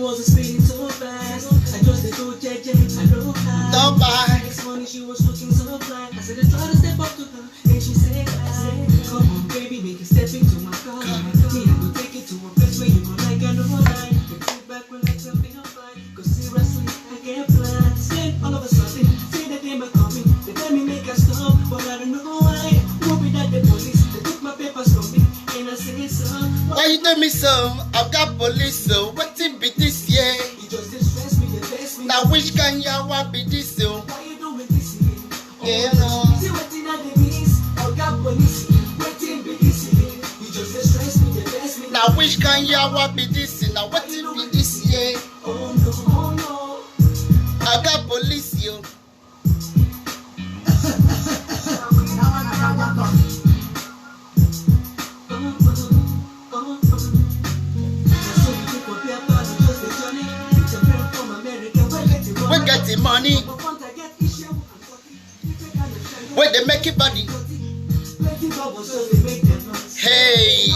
wasn't speeding so fast. I just did go JJ, I know how. Don't buy. Next morning she was looking so fly. I said I try to step up to her, and she said, come on baby, make it step into my car. Me, I will take it to a place where you go like I know I. And sit back, relax, and be on fine. Cause seriously, I can't plan. Then all of a sudden, say that they might call me. They tell me make a stop, but I don't know why. Hoping that the police, they took my papers from me. And I said, son, Why you do me so? I've got police, so what it be this year? you just distress me, you bless me. Now which can you want be this so? Why you doing this again? Yeah, no. See what in the miss? I got police. Waiting be this again. You just distress me, you bless me. Now which can you want be this? Now what it be this year? Oh no, oh no. I got police, yo. We get the money. Where they make it body. Hey.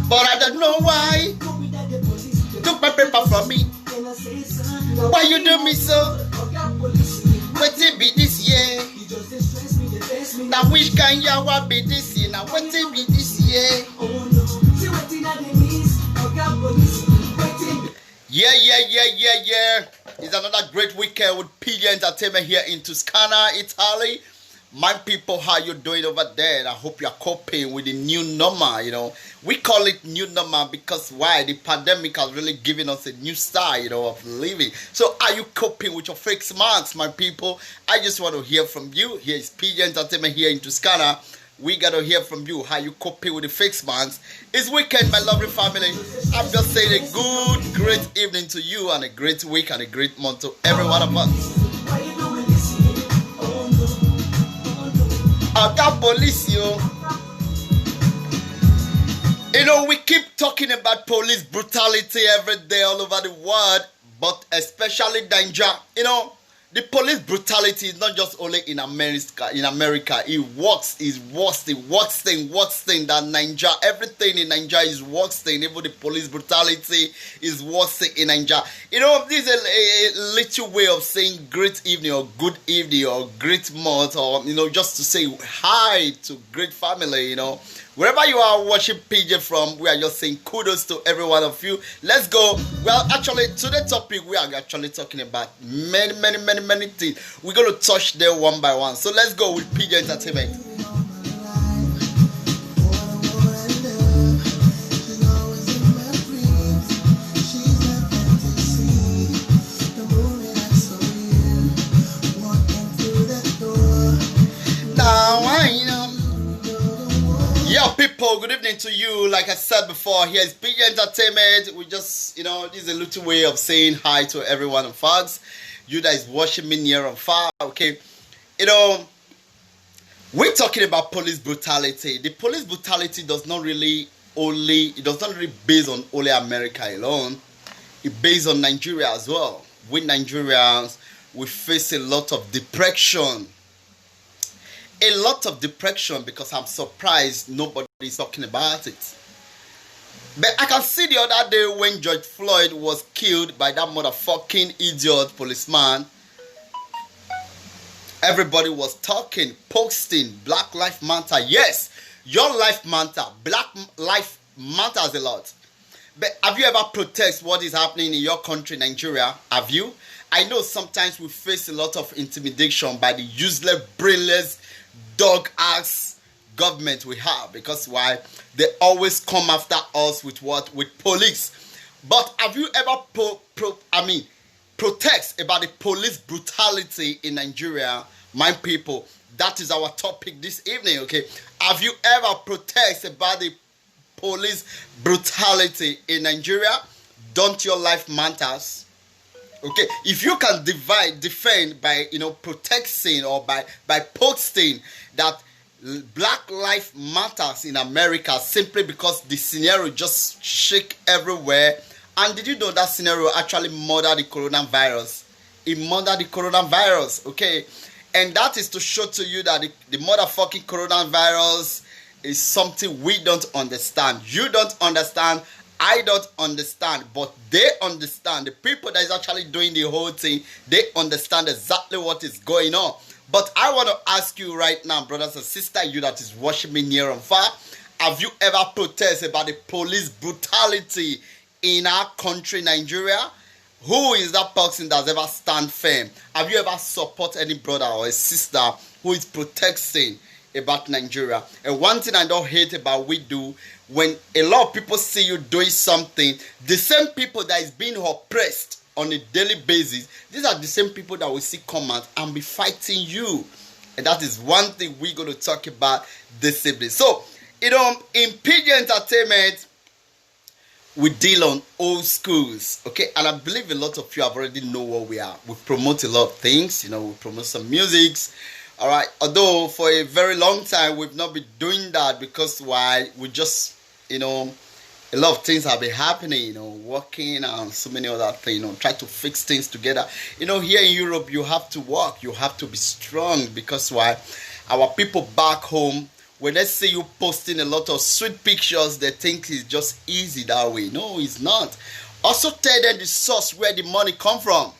But I don't know why. Took my paper from me. Why you do me so? What it be this year? Now which can you want be this year? Now what it be this year? Yeah. It's another great weekend with PJ Entertainment here in Tuscany, Italy. My people, how you doing over there? And I hope you're coping with the new normal, you know. We call it new normal because why? The pandemic has really given us a new style, you know, of living. So are you coping with your fake smarts, my people? I just want to hear from you. Here is PJ Entertainment here in Tuscany. We got to hear from you how you coping with the fake smarts. It's weekend, my lovely family. I'm just saying a good, great evening to you and a great week and a great month to every one of us. I got police, yo. You know, we keep talking about police brutality every day all over the world, but especially Nigeria. You know, the police brutality is not just only in America. It works. It's worse thing than Nigeria. Everything in Nigeria is worse thing. Even the police brutality is worse thing in Nigeria. You know, this is a little way of saying great evening or good evening or great month, or you know, just to say hi to great family. You know, wherever you are watching PJ from, we are just saying kudos to every one of you. Let's go. Well, actually, today's topic we are actually talking about many things. We're going to touch them one by one. So let's go with PJ Entertainment. Now I know. Yo, people, good evening to you. Like I said before, here is PJ Entertainment. We just, you know, this is a little way of saying hi to everyone of us. You that is watching me near and far, okay? You know, we're talking about police brutality. The police brutality does not really based on only America alone. It's based on Nigeria as well. We Nigerians, we face a lot of depression. A lot of depression because I'm surprised nobody is talking about it. But I can see the other day when George Floyd was killed by that motherfucking idiot policeman. Everybody was talking, posting, Black Lives Matter. Yes, your life matter. Black life matters a lot. But have you ever protested what is happening in your country, Nigeria? Have you? I know sometimes we face a lot of intimidation by the useless, brainless, dog-ass government we have, because why? They always come after us with what? With police. But have you ever protest about the police brutality in Nigeria? My people, that is our topic this evening, okay? Have you ever protest about the police brutality in Nigeria? Don't your life matters? Okay, if you can defend by, you know, protecting or by posting that Black Lives Matters in America simply because the scenario just shake everywhere. And did you know that scenario actually murdered the coronavirus? It murdered the coronavirus, okay? And that is to show to you that the motherfucking coronavirus is something we don't understand. You don't understand. I don't understand. But they understand. The people that is actually doing the whole thing, they understand exactly what is going on. But I want to ask you right now, brothers and sisters, you that is watching me near and far, have you ever protested about the police brutality in our country, Nigeria? Who is that person that's ever stand firm? Have you ever support any brother or a sister who is protesting about Nigeria? And one thing I don't hate about we do, when a lot of people see you doing something, the same people that is being oppressed on a daily basis, these are the same people that will see come out and be fighting you. And that is one thing we're going to talk about this evening. So, in PG Entertainment, we deal on old schools, okay? And I believe a lot of you have already know what we are. We promote a lot of things, we promote some musics, all right? Although for a very long time, we've not been doing that because why? We just, a lot of things have been happening, working and so many other things, try to fix things together. Here in Europe, you have to work, you have to be strong because why? Our people back home, when they see you posting a lot of sweet pictures, they think it's just easy that way. No, it's not. Also tell them the source where the money come from.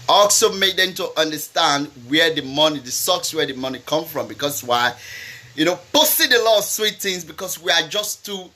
Also make them to understand where the source where the money come from. Because why? Posting a lot of sweet things because we are just too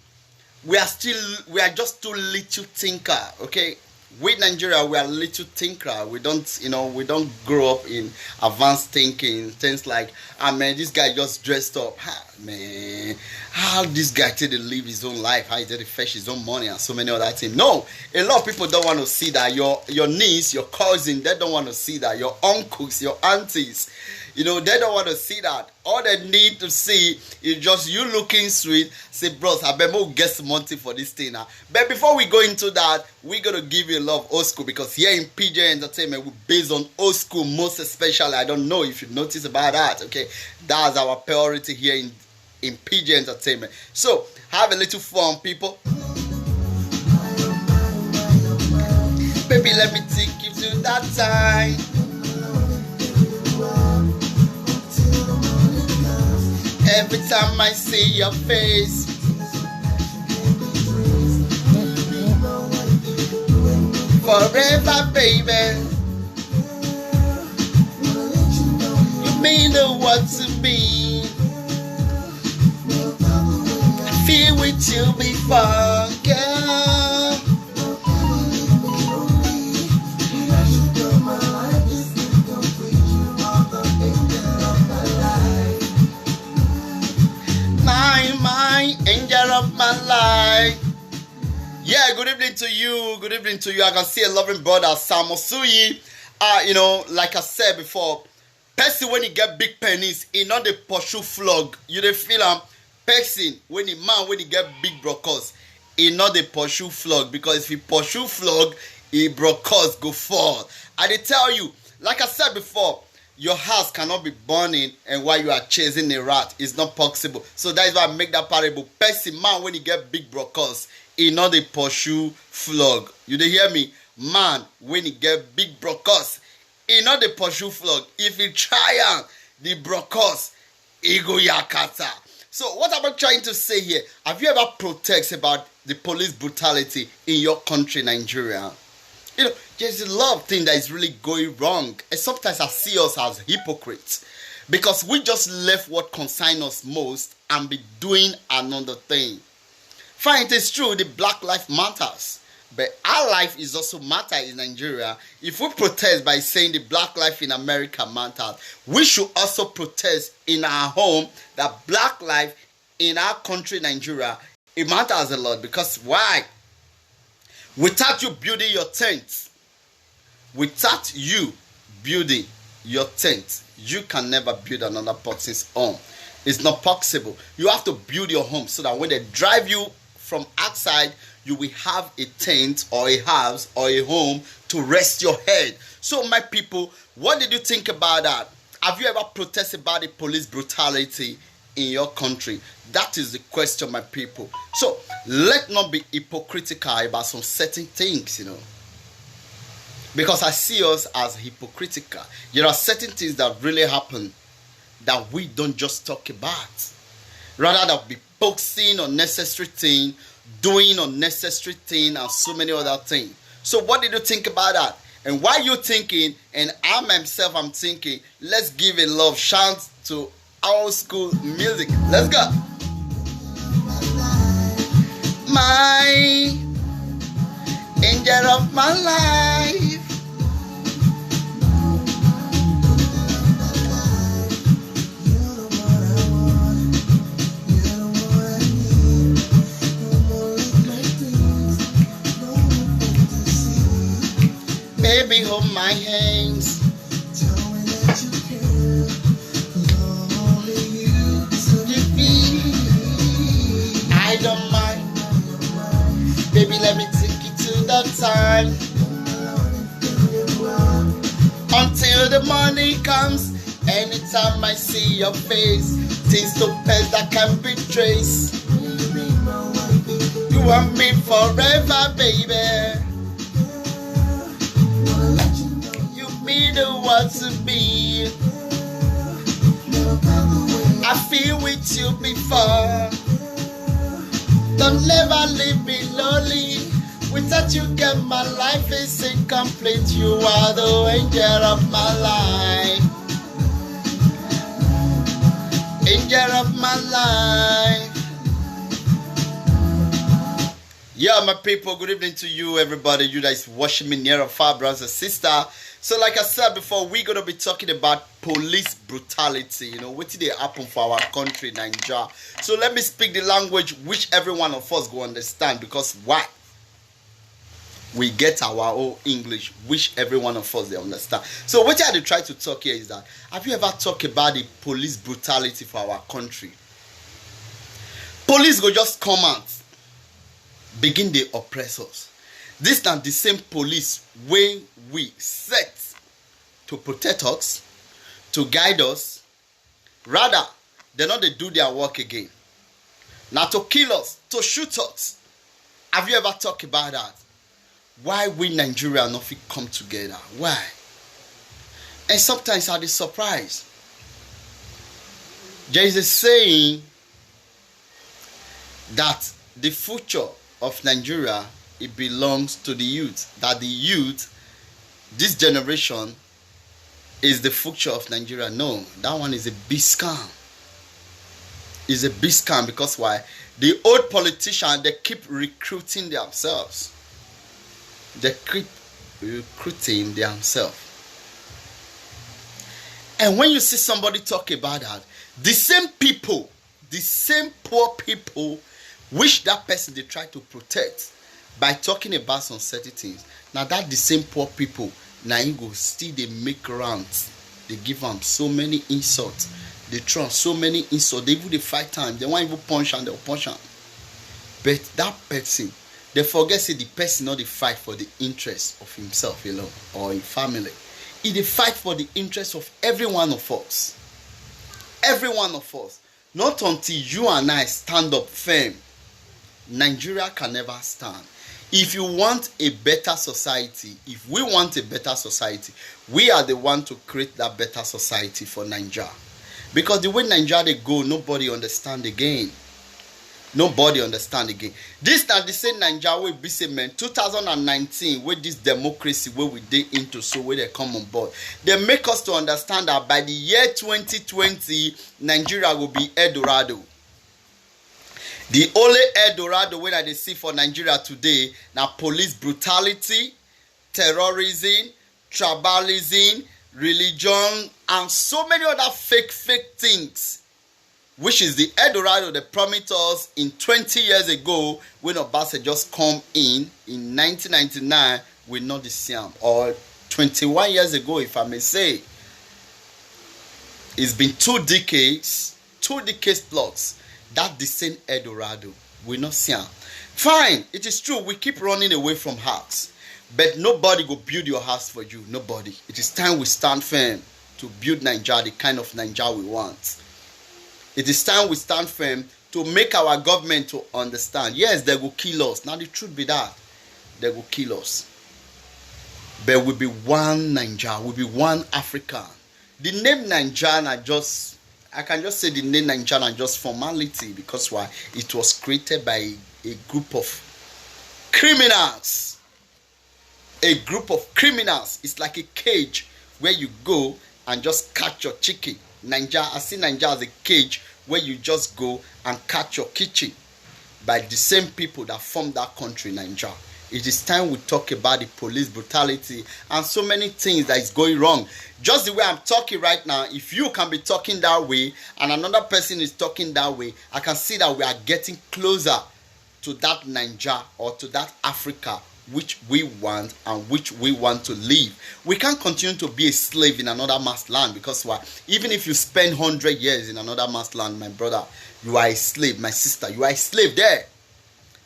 little thinker, okay? With Nigeria, we are little thinker. We don't grow up in advanced thinking. Things like, man, this guy just dressed up. Man, how this guy did to live his own life? How he did to fetch his own money and so many other things. No, a lot of people don't want to see that. Your niece, your cousin, they don't want to see that. Your uncles, your aunties, they don't want to see that. All they need to see is just you looking sweet. Say, bros, I bet we'll get some money for this thing now. But before we go into that, we're going to give you a lot of old school because here in PG Entertainment, we're based on old school most especially. I don't know if you notice about that, okay? That's our priority here in PG Entertainment. So, have a little fun, people. Baby, let me take you to that time. Every time I see your face, forever, baby, you mean the world to me. I feel with you before, girl. My angel of my life. Yeah, good evening to you. Good evening to you. I can see a loving brother, Sam Osuyi. Like I said before, person when he get big penis, he not the pursue flog. You dey feel him? Person when he get big brocos, he not the pursue flog because if he pursue flog, he brocos go fall. I dey tell you, like I said before, your house cannot be burning and while you are chasing a rat, it's not possible. So that is why I make that parable. Person, man, when he get big brocos, he not the pursue flog. You dey hear me? Man, when he get big brocos, he not the pursue flog. If he try the brocos, he go yakata. So what am I trying to say here? Have you ever protested about the police brutality in your country, Nigeria? There's a lot of things that is really going wrong. And sometimes I see us as hypocrites. Because we just left what concerns us most and be doing another thing. Fine, it is true, the Black Lives Matters. But our life is also matter in Nigeria. If we protest by saying the Black life in America matters, we should also protest in our home that Black life in our country, Nigeria, it matters a lot. Because why? Without you building your tent, you can never build another person's home. It's not possible. You have to build your home so that when they drive you from outside, you will have a tent or a house or a home to rest your head. So my people, what did you think about that? Have you ever protested about the police brutality in your country? That is the question, my people. So let's not be hypocritical about some certain things, Because I see us as hypocritical. There are certain things that really happen that we don't just talk about. Rather than be focusing on necessary things, doing unnecessary things, and so many other things. So what did you think about that? And while you're thinking, and I myself am thinking, let's give a love shout to old school music. Let's go. My angel of my life. Baby, hold my hands. Tell me that you care. Only you deserve me. I don't mind. Baby, let me take you to that time. Until the morning comes. Anytime I see your face, things to pass that can be traced. You want me forever, baby. Be the one to be. I feel with you before. Don't never leave me lonely. Without you, girl, my life is incomplete. You are the angel of my life. Angel of my life. Yeah, my people, good evening to you, everybody. You that is watching me near or far, brothers and sisters. So like I said before, we're going to be talking about police brutality. You know, what did they happen for our country, Nigeria? So let me speak the language which every one of us will understand. Because why? We get our own English, which every one of us they understand. So what I try to talk here is that, have you ever talked about the police brutality for our country? Police go just come out, begin the oppressors. This is not the same police way we set to protect us, to guide us. Rather, they not they do their work again. Now to kill us, to shoot us. Have you ever talked about that? Why we Nigeria not fit come together? Why? And sometimes I be surprised. There is a saying that the future of Nigeria, it belongs to the youth. That the youth, this generation, is the future of Nigeria. No, that one is a big scam. It's a big scam because why? The old politicians, they keep recruiting themselves. They keep recruiting themselves. And when you see somebody talk about that, the same people, the same poor people, which that person they try to protect by talking about some certain things. Now that the same poor people, now you go still they make rounds. They give them so many insults. They throw so many insults. They even they fight time. They won't even punch and they'll punch them. But that person, they forget say the person not the fight for the interest of himself alone or in family. He they fight for the interest of every one of us. Every one of us. Not until you and I stand up firm, Nigeria can never stand. If you want a better society, if we want a better society, we are the one to create that better society for Nigeria. Because the way Nigeria they go, nobody understand again. Nobody understand again. This not the same Nigeria we be say man 2019 with this democracy where we dey into so where they come on board. They make us to understand that by the year 2020, Nigeria will be Eldorado. The only Eldorado wey they see for Nigeria today now police brutality, terrorism, tribalism, religion, and so many other fake things. Which is the Eldorado they promised us in 20 years ago when Obasanjo just come in 1999 with not the same. Or 21 years ago, if I may say. It's been 2 decades plus. That the same Eldorado will not see. Fine, it is true, we keep running away from house. But nobody will build your house for you. Nobody. It is time we stand firm to build Nigeria, the kind of Nigeria we want. It is time we stand firm to make our government to understand. Yes, they will kill us. Now the truth be that. They will kill us. but we be one Niger, we be one Africa. The name Nigeria I can just say the name Nigeria just formality, because why? It was created by a group of criminals. A group of criminals. It's like a cage where you go and just catch your chicken. I see Nigeria as a cage where you just go and catch your kitchen by the same people that formed that country, Nigeria. It is time we talk about the police brutality and so many things that is going wrong. Just the way I'm talking right now, if you can be talking that way and another person is talking that way, I can see that we are getting closer to that Nigeria or to that Africa which we want and which we want to live. We can't continue to be a slave in another man's land, because why? Even if you spend 100 years in another man's land, my brother, you are a slave. My sister, you are a slave there.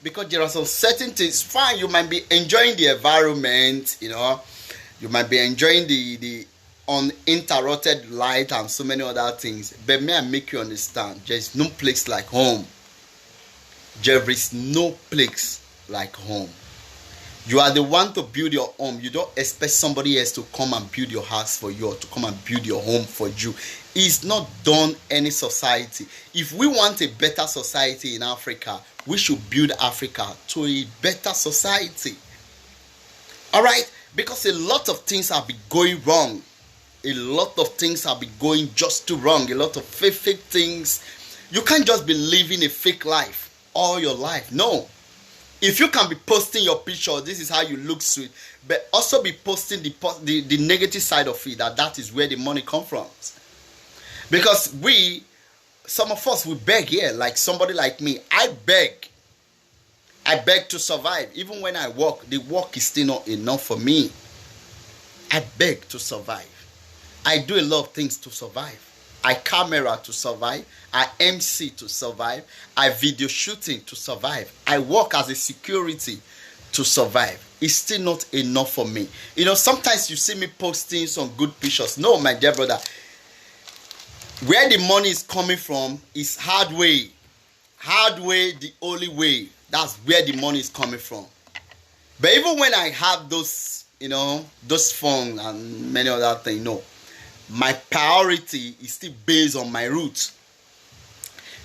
Because there are some certain things. Fine, you might be enjoying the environment, you might be enjoying the uninterrupted light and so many other things. But may I make you understand, there is no place like home. There is no place like home. You are the one to build your home. You don't expect somebody else to come and build your house for you or to come and build your home for you. It's not done any society. If we want a better society in Africa, we should build Africa to a better society. Alright? Because a lot of things have been going wrong. A lot of things have been going just too wrong. A lot of fake things. You can't just be living a fake life all your life. No. If you can be posting your picture, this is how you look sweet, but also be posting the negative side of it, that is where the money comes from. Because some of us, we beg here, like somebody like me. I beg to survive. Even when I work, the work is still not enough for me. I beg to survive. I do a lot of things to survive. I camera to survive. I MC to survive. I video shooting to survive. I work as a security to survive. It's still not enough for me. Sometimes you see me posting some good pictures. No, my dear brother. Where the money is coming from is hard way. Hard way, the only way. That's where the money is coming from. But even when I have those, those funds and many other things, my priority is still based on my roots.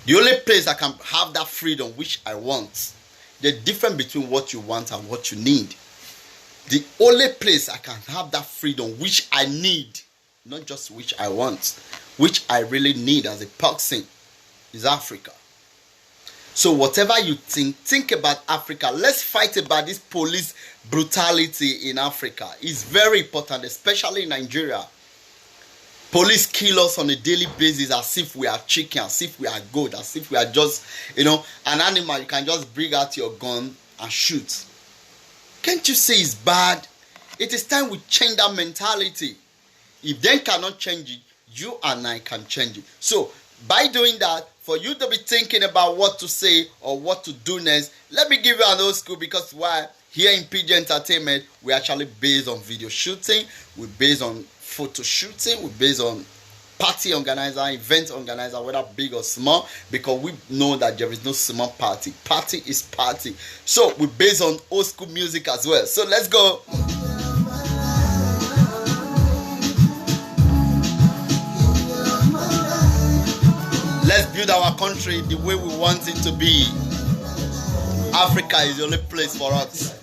The only place I can have that freedom which I want, the difference between what you want and what you need. The only place I can have that freedom which I need, not just which I want, which I really need as a person, is Africa. So whatever you think about Africa. Let's fight about this police brutality in Africa. It's very important, especially in Nigeria. Police kill us on a daily basis as if we are chicken, as if we are goat, as if we are just, an animal. You can just bring out your gun and shoot. Can't you see it's bad? It is time we change that mentality. If they cannot change it, you and I can change it. So, by doing that, for you to be thinking about what to say or what to do next, let me give you an old school, because why? Here in PG Entertainment, we actually based on video shooting, we're based on photo shooting, we're based on party organizer, event organizer, whether big or small, because we know that there is no small party. Party is party. So we're based on old school music as well. So let's go. Let's build our country the way we want it to be. Africa is the only place for us.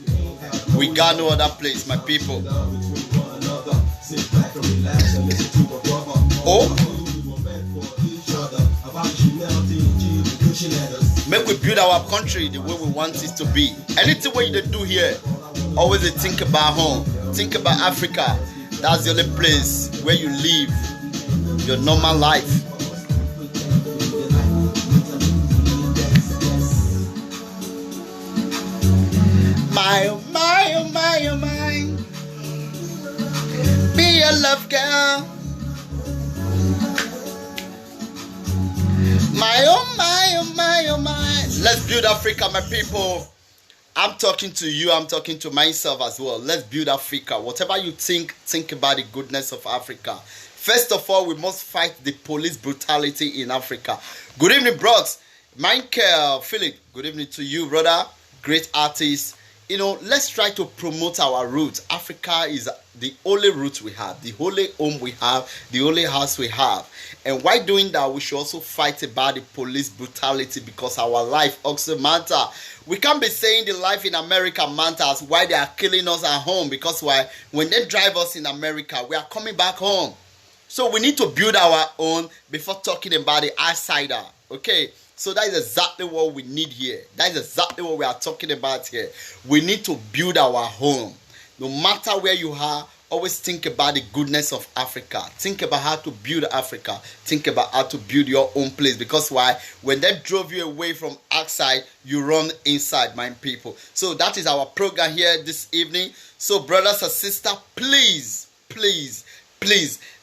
We got no other place, my people. Oh, make we build our country the way we want it to be. Anything what you do here, always think about home. Think about Africa. That's the only place where you live your normal life. My, oh my, oh my, oh my. Be a love girl. My, oh my, oh my, oh my. Let's build Africa, my people. I'm talking to you. I'm talking to myself as well. Let's build Africa. Whatever you think about the goodness of Africa. First of all, we must fight the police brutality in Africa. Good evening, bros. Michael Philip. Good evening to you, brother. Great artist. let's try to promote our roots. Africa is the only roots we have, the only home we have, the only house we have. And while doing that, we should also fight about the police brutality, because our life also matter. We can't be saying the life in America matters why they are killing us at home, because when they drive us in America, we are coming back home. So we need to build our own before talking about the outsider. Okay, so that is exactly what we need here. That is exactly what we are talking about here. We need to build our home. No matter where you are, always think about the goodness of Africa. Think about how to build Africa. Think about how to build your own place. Because when they drove you away from outside, you run inside, my people. So that is our program here this evening. So brothers and sisters, please,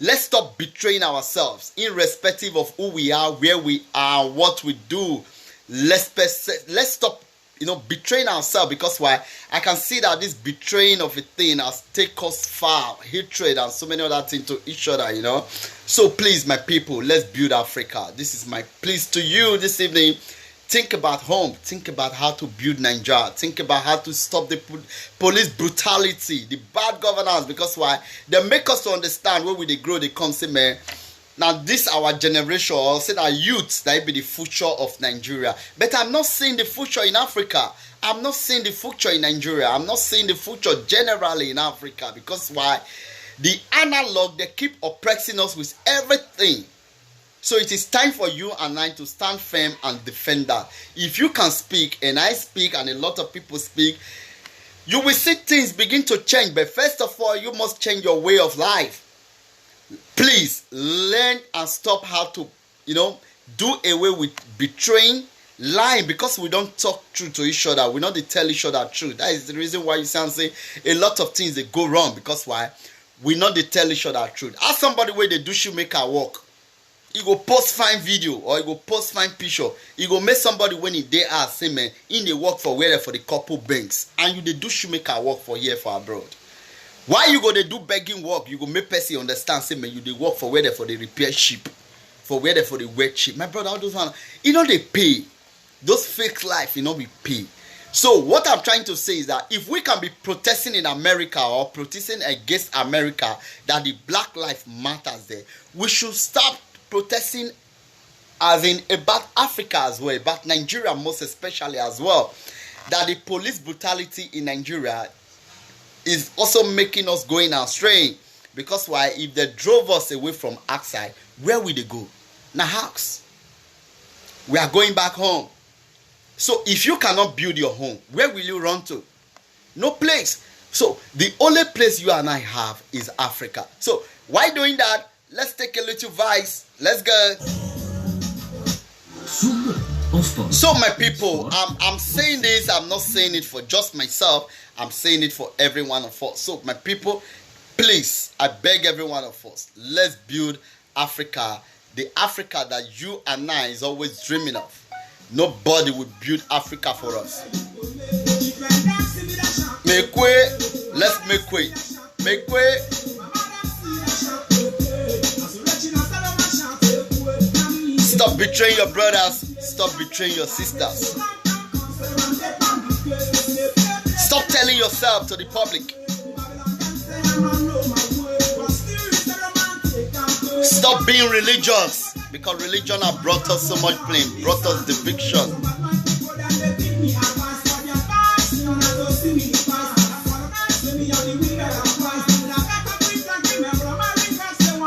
let's stop betraying ourselves, irrespective of who we are, where we are, what we do. Let's stop, betraying ourselves, because I can see that this betraying of a thing has taken us far, hatred and so many other things to each other, So please, my people, let's build Africa. This is my plea to you this evening. Think about home. Think about how to build Nigeria. Think about how to stop the police brutality, the bad governance. Because they make us to understand where they grow, they come say, man, now this our generation, or say our youth, that be the future of Nigeria. But I'm not seeing the future in Africa. I'm not seeing the future in Nigeria. I'm not seeing the future generally in Africa. Because the analog, they keep oppressing us with everything. So it is time for you and I to stand firm and defend that. If you can speak, and I speak, and a lot of people speak, you will see things begin to change. But first of all, you must change your way of life. Please learn and stop how to, do away with betraying, lying, because we don't talk truth to each other. We not tell each other truth. That is the reason why you say a lot of things they go wrong, because we not tell each other truth. Ask somebody where they do shoemaker work. He go post fine video, or he go post fine picture. He go make somebody when he dey ask, say man, in the work for where for the couple banks, and you dey do shoemaker work for here for abroad. Why you go dey do begging work? You go make person understand, say man, you dey work for where for the repair ship, for where for the wet ship. My brother, all those one, they pay. Those fake life, be pay. So what I'm trying to say is that if we can be protesting in America or protesting against America that the Black Lives Matters there, we should stop protesting as in about Africa as well, about Nigeria most especially as well. That the police brutality in Nigeria is also making us going astray. Because if they drove us away from outside, where will they go? Now house. We are going back home. So if you cannot build your home, where will you run to? No place. So the only place you and I have is Africa. So why doing that? Let's take a little vice. Let's go. So my people, I'm saying this. I'm not saying it for just myself. I'm saying it for every one of us. So my people, please, I beg every one of us, let's build Africa. The Africa that you and I is always dreaming of. Nobody will build Africa for us. Make way. Let's make way. Make way. Stop betraying your brothers. Stop betraying your sisters. Stop telling yourself to the public. Stop being religious, because religion has brought us so much pain, brought us division.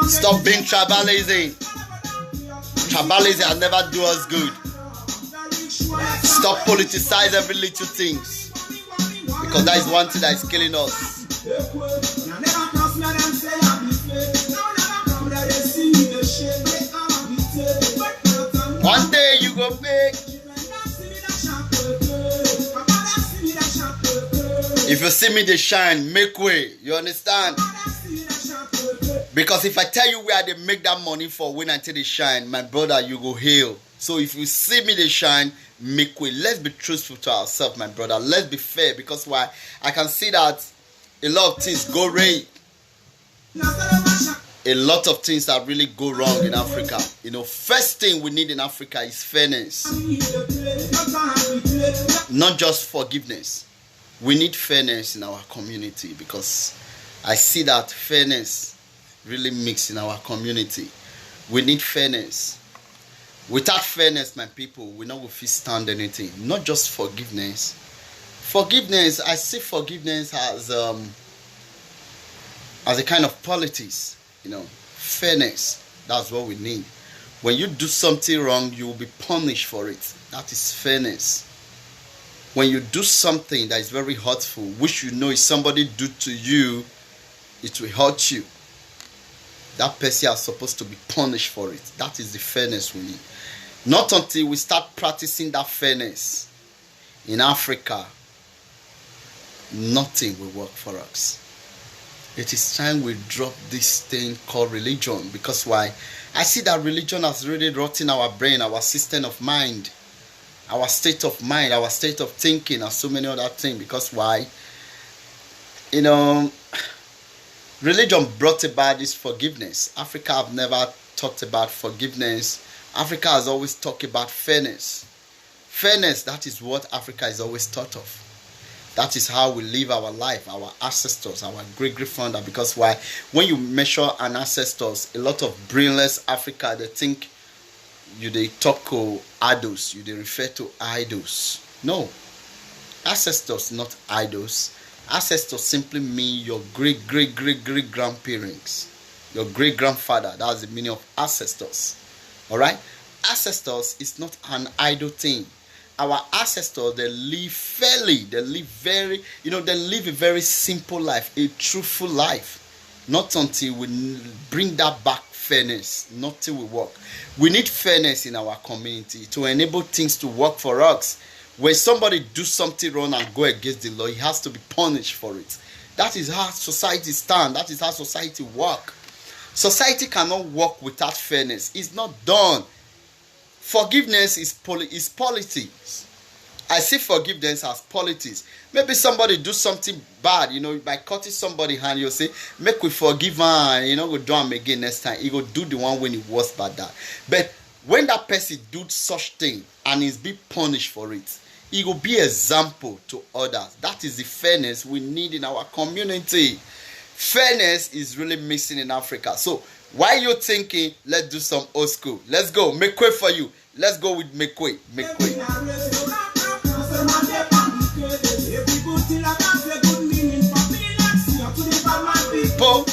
Stop being tribalism. Tribalism has never do us good. Stop politicizing every little thing, because that is one thing that is killing us. One day you go pay. If you see me they shine, make way. You understand? Because if I tell you where they make that money for when until they shine, my brother, you go hail. So if you see me they shine, make way. Let's be truthful to ourselves, my brother. Let's be fair, because I can see that a lot of things go right. A lot of things that really go wrong in Africa. First thing we need in Africa is fairness. Not just forgiveness. We need fairness in our community because I see that fairness really mix in our community. We need fairness. Without fairness, my people, we not will stand anything. Not just forgiveness. Forgiveness, I see forgiveness as a kind of politics. Fairness. That's what we need. When you do something wrong, you will be punished for it. That is fairness. When you do something that is very hurtful, which you know if somebody do to you, it will hurt you. That person is supposed to be punished for it. That is the fairness we need. Not until we start practicing that fairness in Africa, nothing will work for us. It is time we drop this thing called religion. Because why? I see that religion has really rotten our brain, our system of mind, our state of mind, our state of thinking, and so many other things. Because why? Religion brought about this forgiveness. Africa have never talked about forgiveness. Africa has always talked about fairness. Fairness, that is what Africa is always taught of. That is how we live our life, our ancestors, our great-grandfather. Because why? When you measure an ancestors, a lot of brainless Africa, they think they talk to idols, they refer to idols. No. Ancestors, not idols. Ancestors simply mean your great-great-great-great-grandparents. Your great-grandfather, that's the meaning of ancestors. Alright? Ancestors is not an idle thing. Our ancestors, they live fairly. They live they live a very simple life, a truthful life. Not until we bring that back fairness, nothing will work. We need fairness in our community to enable things to work for us. When somebody do something wrong and go against the law, he has to be punished for it. That is how society stands. That is how society works. Society cannot work without fairness. It's not done. Forgiveness is politics. I see forgiveness as politics. Maybe somebody do something bad, by cutting somebody's hand, you'll say, make we forgive her, go do him again next time. He go do the one when it was bad that. But when that person do such thing and is being punished for it, it will be example to others. That is the fairness we need in our community. Fairness is really missing in Africa. So why you thinking, let's do some old school? Let's go. Make way for you. Let's go with make way. Make way. Po.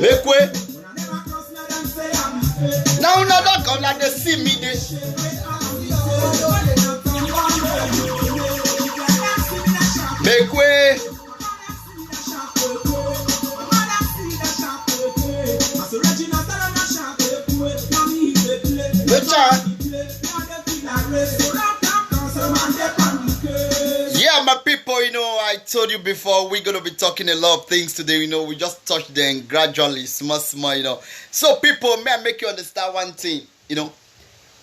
Make way. Now another come like they see me this. Make way. Yeah, my people, I told you before we're gonna be talking a lot of things today. We just touch them gradually, small. So people, may I make you understand one thing?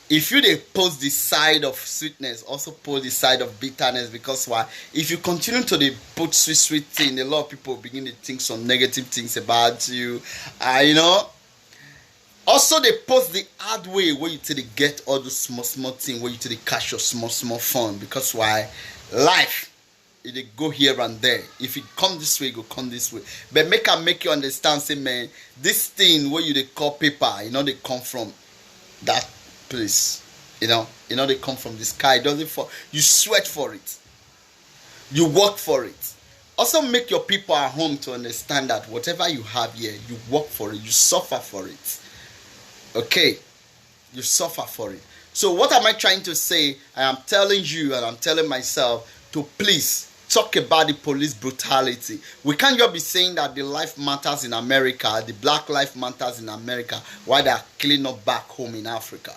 If you post the side of sweetness, also post the side of bitterness. Because why? If you continue to put sweet thing, a lot of people begin to think some negative things about you. Also, they post the hard way where you take get all the small things, where you take catch your small fun. Because why? Life, it go here and there. If it come this way, it go come this way. But make you understand, say, man, this thing where they call paper, they come from that place. They come from the sky. It doesn't fall. You sweat for it. You work for it. Also, make your people at home to understand that whatever you have here, you work for it. You suffer for it. Okay, you suffer for it. So what am I trying to say? I am telling you and I'm telling myself to please talk about the police brutality. We can't just be saying that the life matters in America, the black life matters in America, while they are killing up back home in Africa.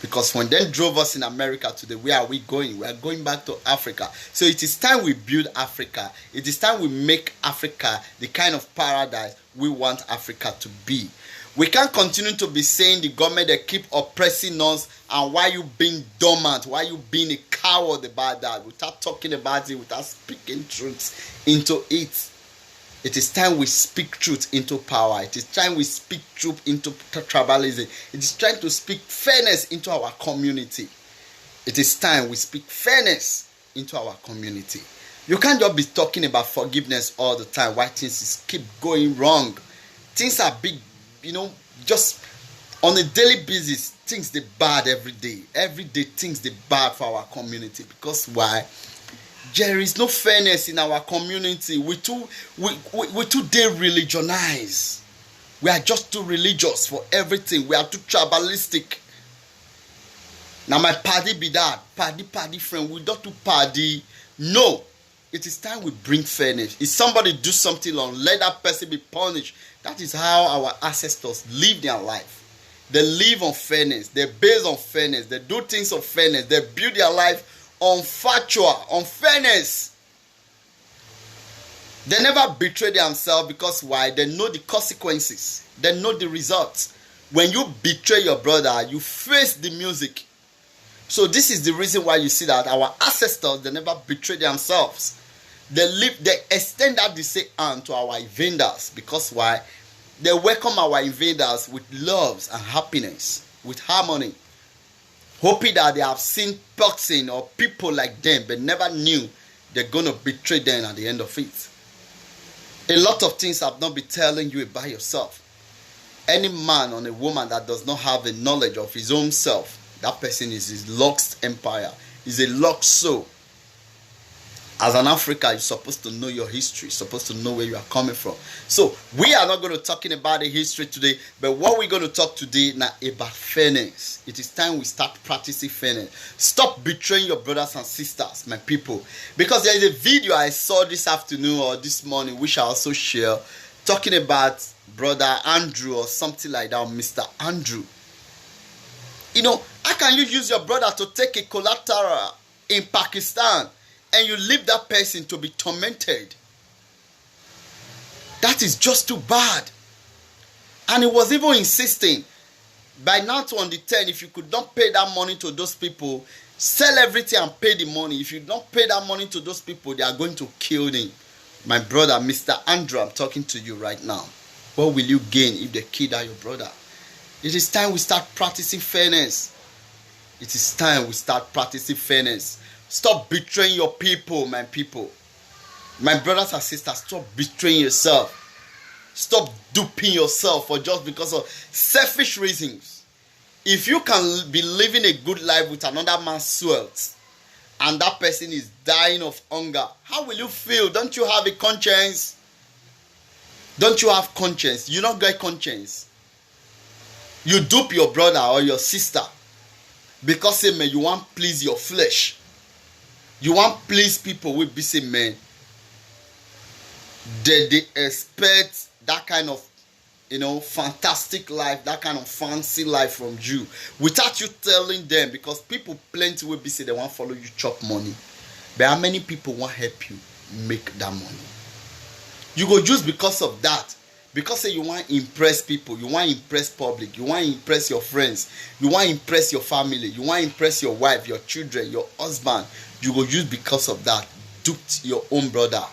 Because when they drove us in America today, where are we going? We are going back to Africa. So it is time we build Africa. It is time we make Africa the kind of paradise we want Africa to be. We can't continue to be saying the government they keep oppressing us, and why you being dormant, why you being a coward about that, without talking about it, without speaking truth into it. It is time we speak truth into power. It is time we speak truth into tribalism. It is time to speak fairness into our community. It is time we speak fairness into our community. You can't just be talking about forgiveness all the time. Why things keep going wrong? Things are big, just on a daily basis. Things they bad every day. Every day things they bad for our community. Because why? There is no fairness in our community. We too religionized. We are just too religious for everything. We are too tribalistic. Now my party be that. Party friend. We don't do party. No. It is time we bring fairness. If somebody do something wrong, let that person be punished. That is how our ancestors live their life. They live on fairness. They base on fairness. They do things on fairness. They build their life on factual, on fairness. They never betray themselves because why? They know the consequences. They know the results. When you betray your brother, you face the music. So this is the reason why you see that our ancestors, they never betray themselves. They extend that the same hand to our invaders. Because why? They welcome our invaders with loves and happiness, with harmony, hoping that they have seen person or people like them, but never knew they're going to betray them at the end of it. A lot of things I've not been telling you about yourself. Any man or a woman that does not have the knowledge of his own self, that person is his lost empire, is a lost soul. As an African, you're supposed to know your history, you're supposed to know where you are coming from. So, we are not going to talking about the history today, but what we're going to talk today now about fairness. It is time we start practicing fairness. Stop betraying your brothers and sisters, my people. Because there is a video I saw this afternoon or this morning, which I also share, talking about Brother Andrew or something like that, or Mr. Andrew. How can you use your brother to take a collateral in Pakistan and you leave that person to be tormented? That is just too bad. And he was even insisting, by now on the 10, if you could not pay that money to those people, sell everything and pay the money. If you don't pay that money to those people, they are going to kill them. My brother, Mr. Andrew, I'm talking to you right now. What will you gain if they kill your brother? It is time we start practicing fairness. It is time we start practicing fairness. Stop betraying your people, my people. My brothers and sisters, stop betraying yourself. Stop duping yourself for just because of selfish reasons. If you can be living a good life with another man's wealth, and that person is dying of hunger, how will you feel? Don't you have a conscience? Don't you have conscience? You don't get conscience. You dupe your brother or your sister because say, man, you want to please your flesh. You want to please people with busy men. They expect that kind of, fantastic life, that kind of fancy life from you, without you telling them, because people plenty will be say they want to follow you chop money. But how many people want to help you make that money? You go just because of that. Because say you want to impress people, you want to impress public, you want to impress your friends, you want to impress your family, you want to impress your wife, your children, your husband. You go use because of that, duped your own brother.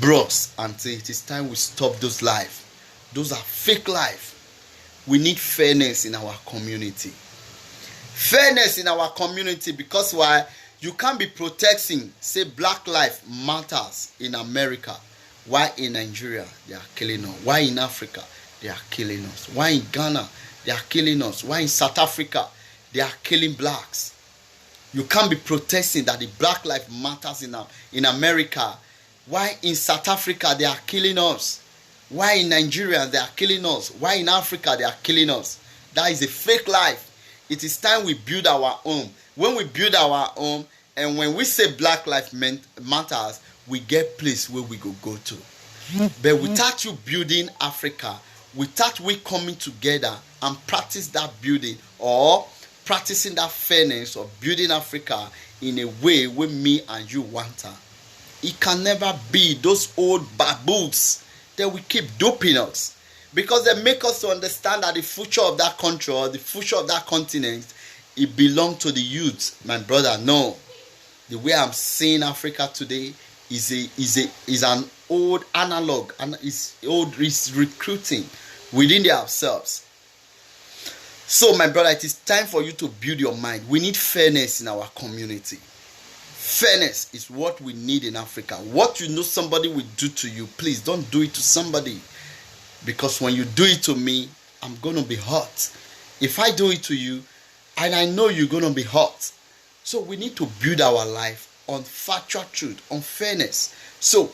Bros, and say it is time we stop those lives. Those are fake life. We need fairness in our community. Fairness in our community, because why? You can't be protecting, say, Black Lives Matters in America. Why in Nigeria they are killing us? Why in Africa they are killing us? Why in Ghana they are killing us? Why in South Africa they are killing blacks? You can't be protesting that the Black Lives Matters in America. Why in South Africa they are killing us? Why in Nigeria they are killing us? Why in Africa they are killing us? That is a fake life. It is time we build our own. When we build our home, and when we say Black Lives Matters, we get place where we go to. But without you building Africa, without we coming together and practice that building or practicing that fairness of building Africa in a way where me and you want her, it can never be. Those old baboons that we keep duping us. because they make us to understand that the future of that country or the future of that continent, it belongs to the youth. My brother, no. The way I'm seeing Africa today is an old analog, and is recruiting within themselves. So my brother, it is time for you to build your mind. We need fairness in our community. Fairness is what we need in Africa. What you know somebody will do to you, please don't do it to somebody. Because when you do it to me, I'm going to be hurt. If I do it to you, and I know you're going to be hurt. So we need to build our life on factual truth, on fairness. So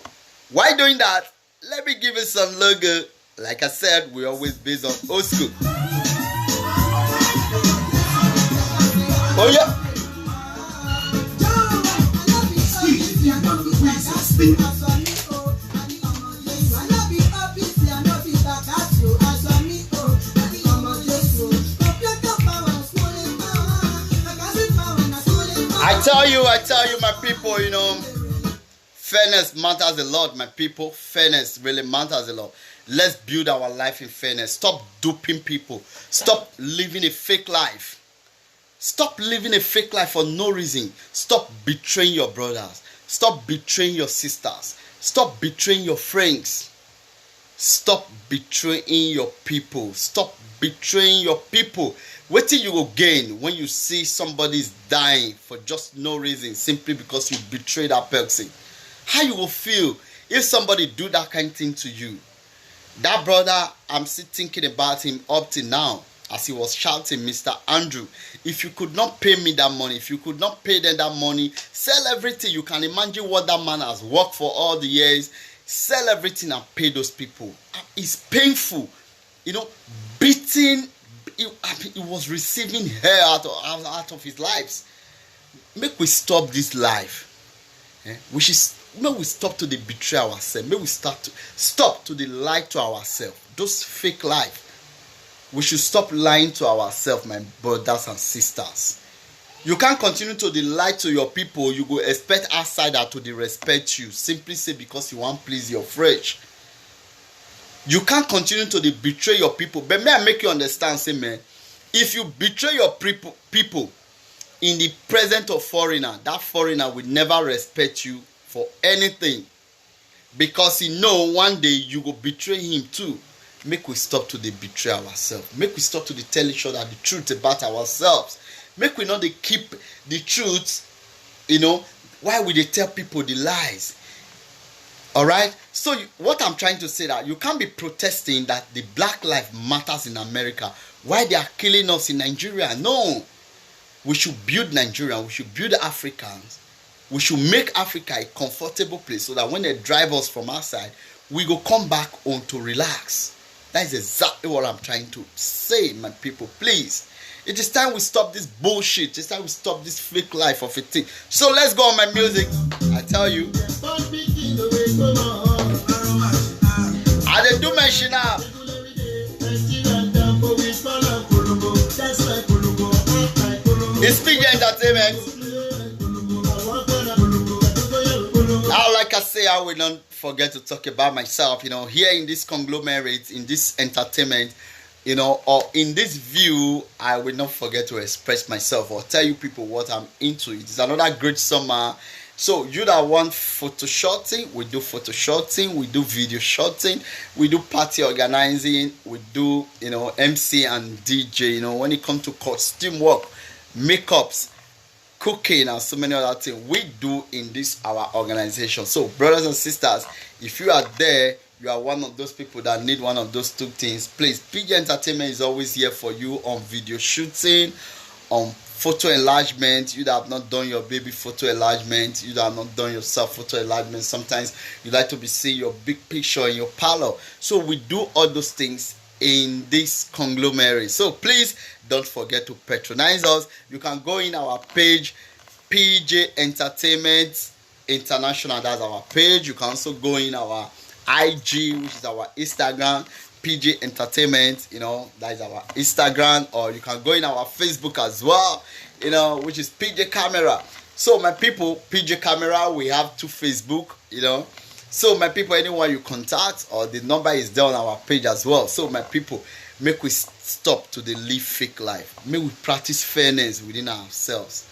while doing that, let me give you some logo. Like I said, we always based on old school. Oh yeah. I tell you, my people, you know, fairness matters a lot, my people. Fairness really matters a lot. Let's build our life in fairness. Stop duping people. Stop living a fake life. Stop living a fake life for no reason. Stop betraying your brothers. Stop betraying your sisters. Stop betraying your friends. Stop betraying your people. Stop betraying your people. What do you will gain when you see somebody's dying for just no reason, simply because you betrayed that person? How you will feel if somebody do that kind of thing to you? That brother, I'm still thinking about him up till now, as he was shouting, Mr. Andrew, if you could not pay me that money, if you could not pay them that money, sell everything. You can imagine what that man has worked for all the years. Sell everything and pay those people. It's painful, you know, beating. He was receiving hair out of his lives. Make we stop this life. May we stop to the betray ourselves. May we stop to the lie to ourselves. Those fake life. We should stop lying to ourselves, my brothers and sisters. You can't continue to lie to your people. You go expect outsider to respect you. Simply say because you want to please your flesh. You can't continue to betray your people. But may I make you understand, say, man, if you betray your people in the presence of foreigner, that foreigner will never respect you for anything. Because he know one day you will betray him too. Make we stop to betray ourselves. Make we stop to tell each other the truth about ourselves. Make we not keep the truth, you know, why would they tell people the lies? Alright, so what I'm trying to say that you can't be protesting that the black life matters in America. Why they are killing us in Nigeria? No, we should build Nigeria. We should build Africans. We should make Africa a comfortable place so that when they drive us from outside, we go come back home to relax. That is exactly what I'm trying to say, my people. Please, it is time we stop this bullshit. It's time we stop this fake life of a thing. So let's go on my music. I tell you. I didn't do my shit now. It's PJ Entertainment. Now, like I say, I will not forget to talk about myself. You know, here in this conglomerate, in this entertainment, you know, or in this view, I will not forget to express myself or tell you people what I'm into. It's another great summer. So you that want photo shooting, we do photo shooting, we do video shooting, we do party organizing, we do, you know, MC and DJ. You know, when it comes to costume work, makeups, cooking, and so many other things we do in this our organization. So brothers and sisters, if you are there, you are one of those people that need one of those two things, please, PJ Entertainment is always here for you on video shooting, on photo enlargement. You that have not done your baby photo enlargement, you that have not done yourself photo enlargement. Sometimes you like to be seeing your big picture in your parlor. So we do all those things in this conglomerate. So please don't forget to patronize us. You can go in our page, PJ Entertainment International. That's our page. You can also go in our IG, which is our Instagram, PJ Entertainment, you know, that is our Instagram. Or you can go in our Facebook as well, you know, which is PJ Camera. So my people, PJ Camera, we have two Facebook, you know, So my people, anyone you contact, or the number is there on our page as well. So my people, make we stop to the live fake life. Make we practice fairness within ourselves.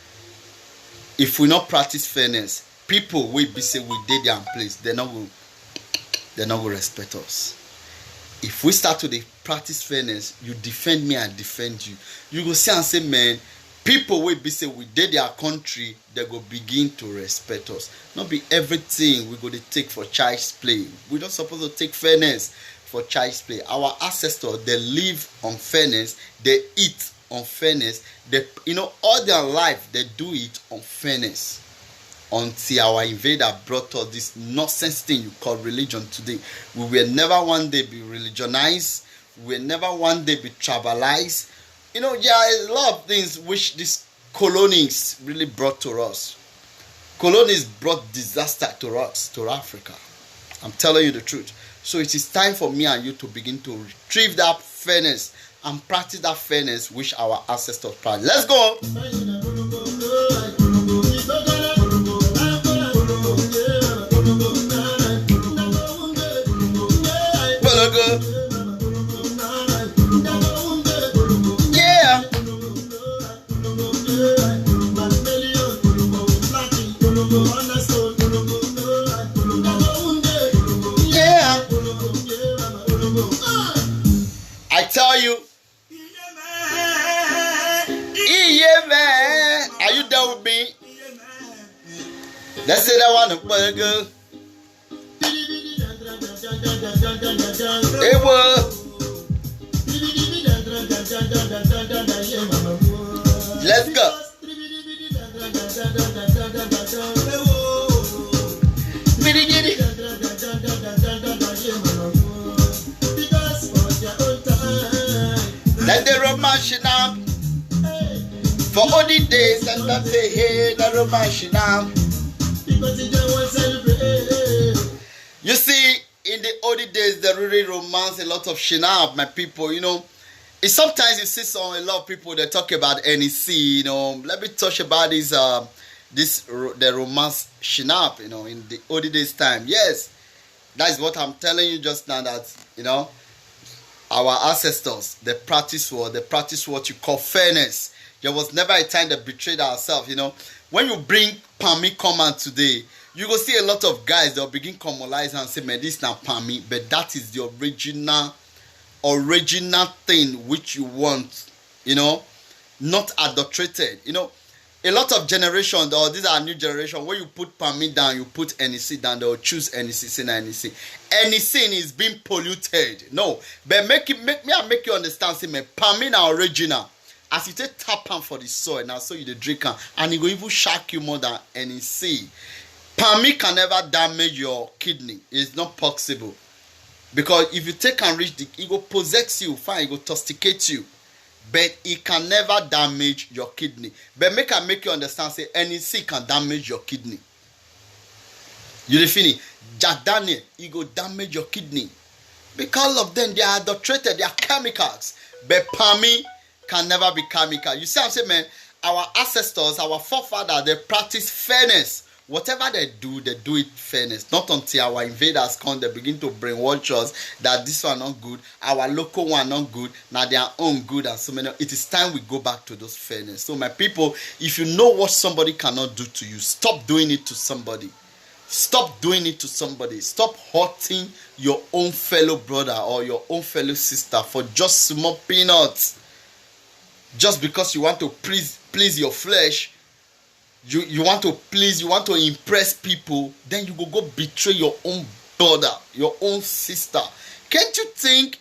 If we not practice fairness, people will be say we did their place. They're not going respect us. If we start to practice fairness, you defend me, I defend you. You go see and say, man, people will be say we did their country, they go begin to respect us. Not be everything we go to take for child's play. We don't supposed to take fairness for child's play. Our ancestors, they live on fairness, they eat on fairness, they, all their life they do it on fairness. Until our invader brought us this nonsense thing you call religion today. We will never one day be religionized. We will never one day be tribalized. There are a lot of things which these colonies really brought to us. Colonies brought disaster to us, to Africa. I'm telling you the truth. So it is time for me and you to begin to retrieve that fairness and practice that fairness which our ancestors practiced. Let's go. I tell you, yeah, man. Are you there with me? Let's say that one, burger. It was. Let's go. Let the romance up for all the days and that say, hey, the romance now. You see, in the olden days, they really romance a lot of shinab, my people. Sometimes you see a lot of people that talk about NEC. Let me touch about the romance shinab. In the olden days time, yes, that is what I'm telling you just now. That our ancestors, they practice what you call fairness. There was never a time they betrayed ourselves. When you bring Pami command today, you go see a lot of guys they'll begin commonize and say, man, this is not Pami, but that is the original thing which you want, not adulterated. A lot of generation, or these are new generation, when you put Pami down, you put NEC down, they'll choose NEC, say NEC. NEC is being polluted. No, but make you understand, say, man, Pami now original. As you take tap am for the soil, now so you the drink am, and it will even shock you more than NEC. Pami can never damage your kidney. It's not possible. Because if you take and reach it will possess you, fine, it will tosticate you. But it can never damage your kidney. But make you understand, say, NEC can damage your kidney. You define Jack Daniel, it will damage your kidney. Because of them, they are adulterated, they are chemicals. But Pami can never be chemical. You see what I'm saying, man? Our ancestors, our forefathers, they practice fairness. Whatever they do it fairness. Not until our invaders come, they begin to brainwash us that this one not good, our local one not good, now their own good and so many. It is time we go back to those fairness. So my people, if you know what somebody cannot do to you, stop doing it to somebody. Stop doing it to somebody. Stop hurting your own fellow brother or your own fellow sister for just small peanuts. Just because you want to please your flesh. You want to please, you want to impress people, then you go betray your own brother, your own sister. Can't you think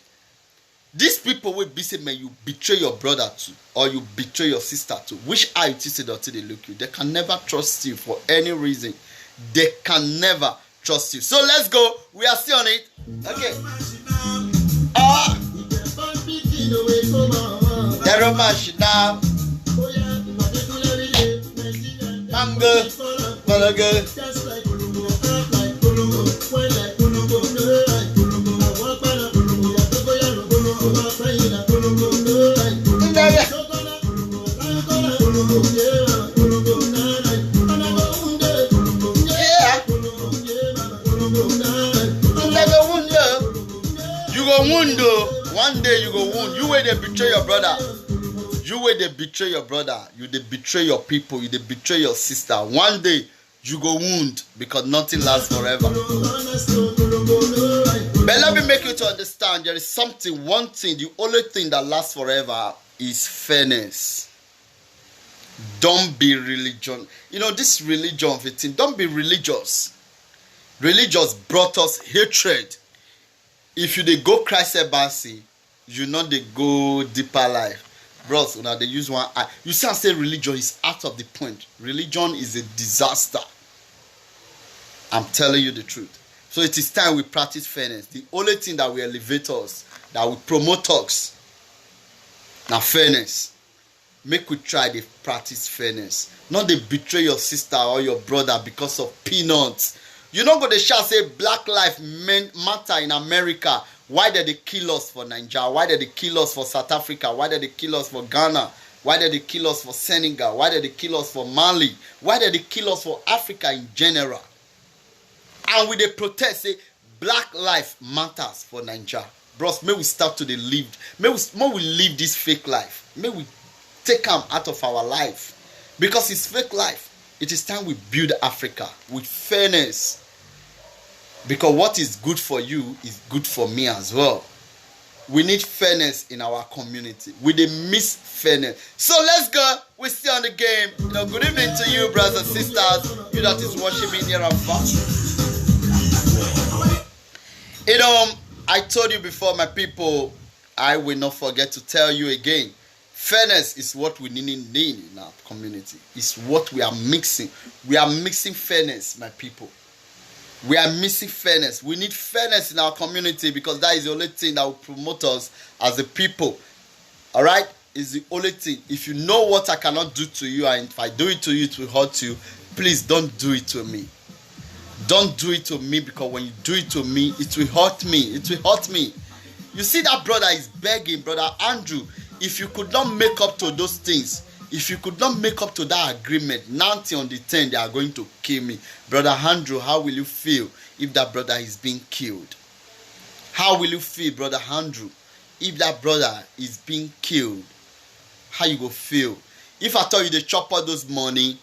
these people will be saying, man, you betray your brother too, or you betray your sister too? Which eye you say that they look you? They can never trust you for any reason. They can never trust you. So let's go. We are still on it. Okay. The romance now. I'm good, but I'm good. Yeah. wound. You where they betray your brother. You where they betray your brother. You they betray your people. You they betray your sister. One day you go wound because nothing lasts forever. But let me make you to understand there is something, one thing, the only thing that lasts forever is fairness. Don't be religion. You know, this religion thing, don't be religious. Religious brought us hatred. If you they go Christ embassy, you know they go deeper life. Bros, now they use one eye. You see, I say religion is out of the point. Religion is a disaster. I'm telling you the truth. So it is time we practice fairness. The only thing that will elevate us, that will promote us, now fairness. Make we try to practice fairness. Not they betray your sister or your brother because of peanuts. You don't go to shout say black life matter in America. Why did they kill us for Nigeria? Why did they kill us for South Africa? Why did they kill us for Ghana? Why did they kill us for Senegal? Why did they kill us for Mali? Why did they kill us for Africa in general? And with the protest, say black life matters for Nigeria. Bros, may we start to live. May we live this fake life. May we take them out of our life. Because it's fake life. It is time we build Africa with fairness. Because what is good for you is good for me as well. We need fairness in our community. We dey miss fairness. So let's go. We're still on the game. You know, good evening to you, brothers and sisters. You that is watching me near and far. You know, I told you before, my people, I will not forget to tell you again. Fairness is what we need in our community. It's what we are mixing. We are mixing fairness, my people. We are missing fairness. We need fairness in our community because that is the only thing that will promote us as a people. All right? It's the only thing. If you know what I cannot do to you, and if I do it to you, it will hurt you, please don't do it to me. Don't do it to me, because when you do it to me, it will hurt me. It will hurt me. You see that brother is begging, brother Andrew, if you could not make up to those things, if you could not make up to that agreement, 90 on the 10, they are going to kill me. Brother Andrew, how will you feel if that brother is being killed? How will you feel, brother Andrew, if that brother is being killed? How you go feel? If I tell you they chop all those money,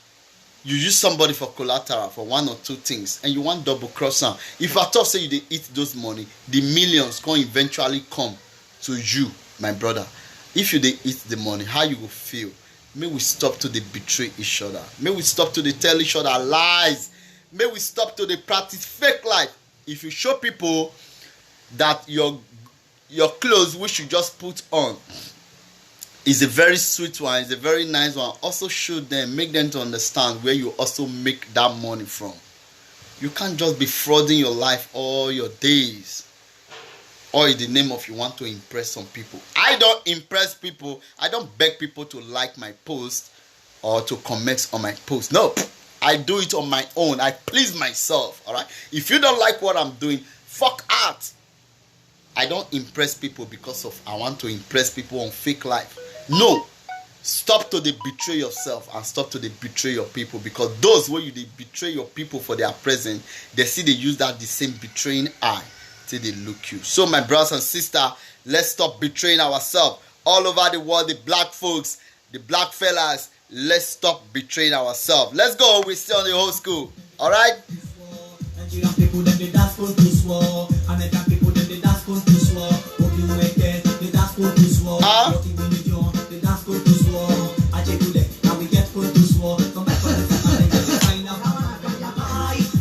you use somebody for collateral for one or two things, and you want double cross them. If I thought say you they eat those money, the millions can eventually come to you, my brother. If you they eat the money, how you will feel? May we stop to they betray each other. May we stop to they tell each other lies. May we stop to they practice fake life. If you show people that your clothes which you just put on is a very sweet one, is a very nice one, also show them, make them to understand where you also make that money from. You can't just be frauding your life all your days, or in the name of you want to impress some people. I don't impress people. I don't beg people to like my post or to comment on my post. No, I do it on my own. I please myself. All right. If you don't like what I'm doing, fuck out. I don't impress people because of I want to impress people on fake life. No. Stop to betray yourself and stop to betray your people, because those where you betray your people for their present, they see they use that the same betraying eye till they look you. So my brothers and sisters, let's stop betraying ourselves. All over the world, the black folks, the black fellas, let's stop betraying ourselves. Let's go. We're still on the whole school. All right. Nigerian people them they dance for to swore. American people them they dance for to swore. Obi Weke they dance for to swore. Obi Religion they dance for to swore. Ajekule now we get for to swore. Come back for the second and just find out.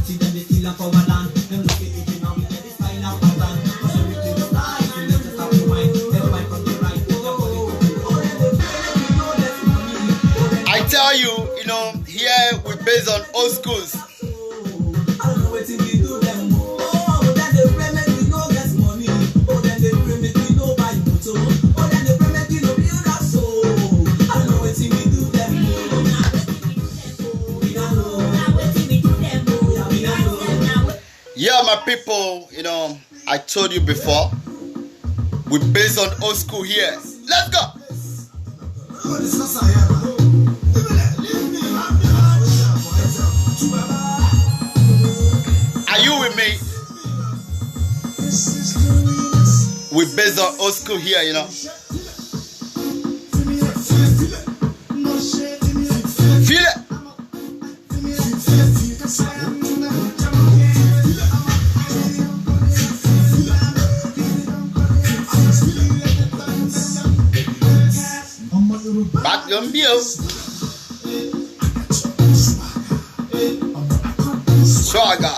See them they steal for our land. Them look at it now we get this find out pattern. So we do the right. So let's just have the mind. Let's fight from the right. I tell you, you know, here we based on old schools. Yeah, my people, you know, I told you before, we're based on old school here. Let's go. Are you with me? We're based on old school here, you know. Back on you. Swagger.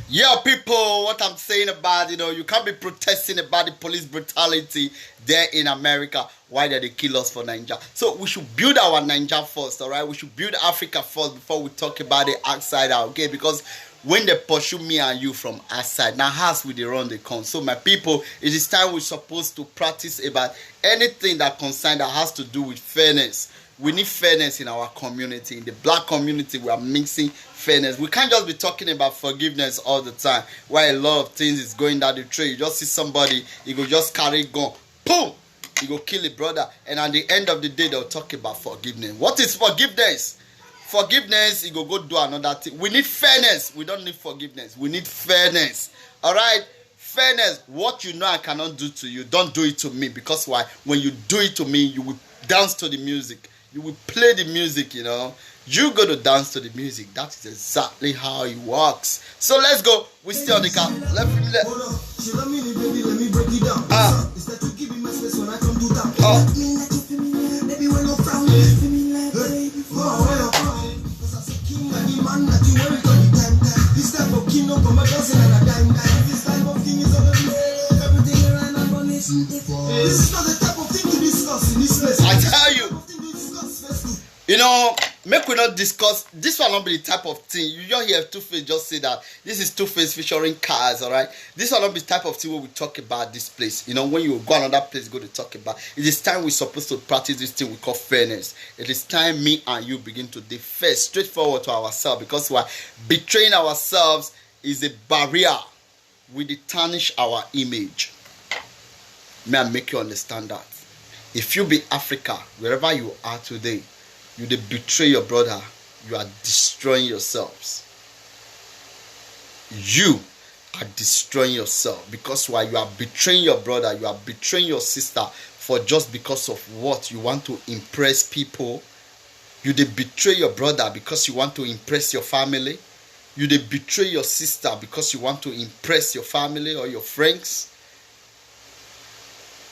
Yeah, people, what I'm saying about, you can't be protesting about the police brutality there in America. Why did they kill us for Nigeria? So we should build our Nigeria first, all right? We should build Africa first before we talk about it outside out, okay? Because when they pursue me and you from outside, now house with the run they come. So my people, it is time we're supposed to practice about anything that concerns that has to do with fairness. We need fairness in our community. In the black community, we are mixing fairness. We can't just be talking about forgiveness all the time. While a lot of things is going down the trail. You just see somebody, he go just carry gun, boom, he go kill a brother. And at the end of the day, they'll talk about forgiveness. What is forgiveness? Forgiveness, he go do another thing. We need fairness. We don't need forgiveness. We need fairness. All right? Fairness. What you know I cannot do to you, don't do it to me. Because why? When you do it to me, you will dance to the music. You will play the music, You go to dance to the music. That is exactly how it works. So let's go. We stay on the car. Let me break it down. It's that you give me my space when I come to town. Baby, when you frown, feel me like baby. Because I say king and the man that you worry all the time. This type of king no come a dozen and a dime. This type of king is on the way. Everything around and on is beautiful. This is not the type of thing to discuss in this place. I tell you. Make we not discuss. This will not be the type of thing. You just hear Two-Face just say that this is Two-Face featuring cars, alright? This will not be the type of thing where we talk about this place. When you go another place, go to talk about. It is time we're supposed to practice this thing we call fairness. It is time me and you begin to be fair, straightforward to ourselves. Because we're betraying ourselves is a barrier. We tarnish our image. May I make you understand that? If you be Africa, wherever you are today, you betray your brother, you are destroying yourselves. You are destroying yourself. Because while you are betraying your brother, you are betraying your sister for just because of what you want to impress people. You betray your brother because you want to impress your family. You betray your sister because you want to impress your family or your friends.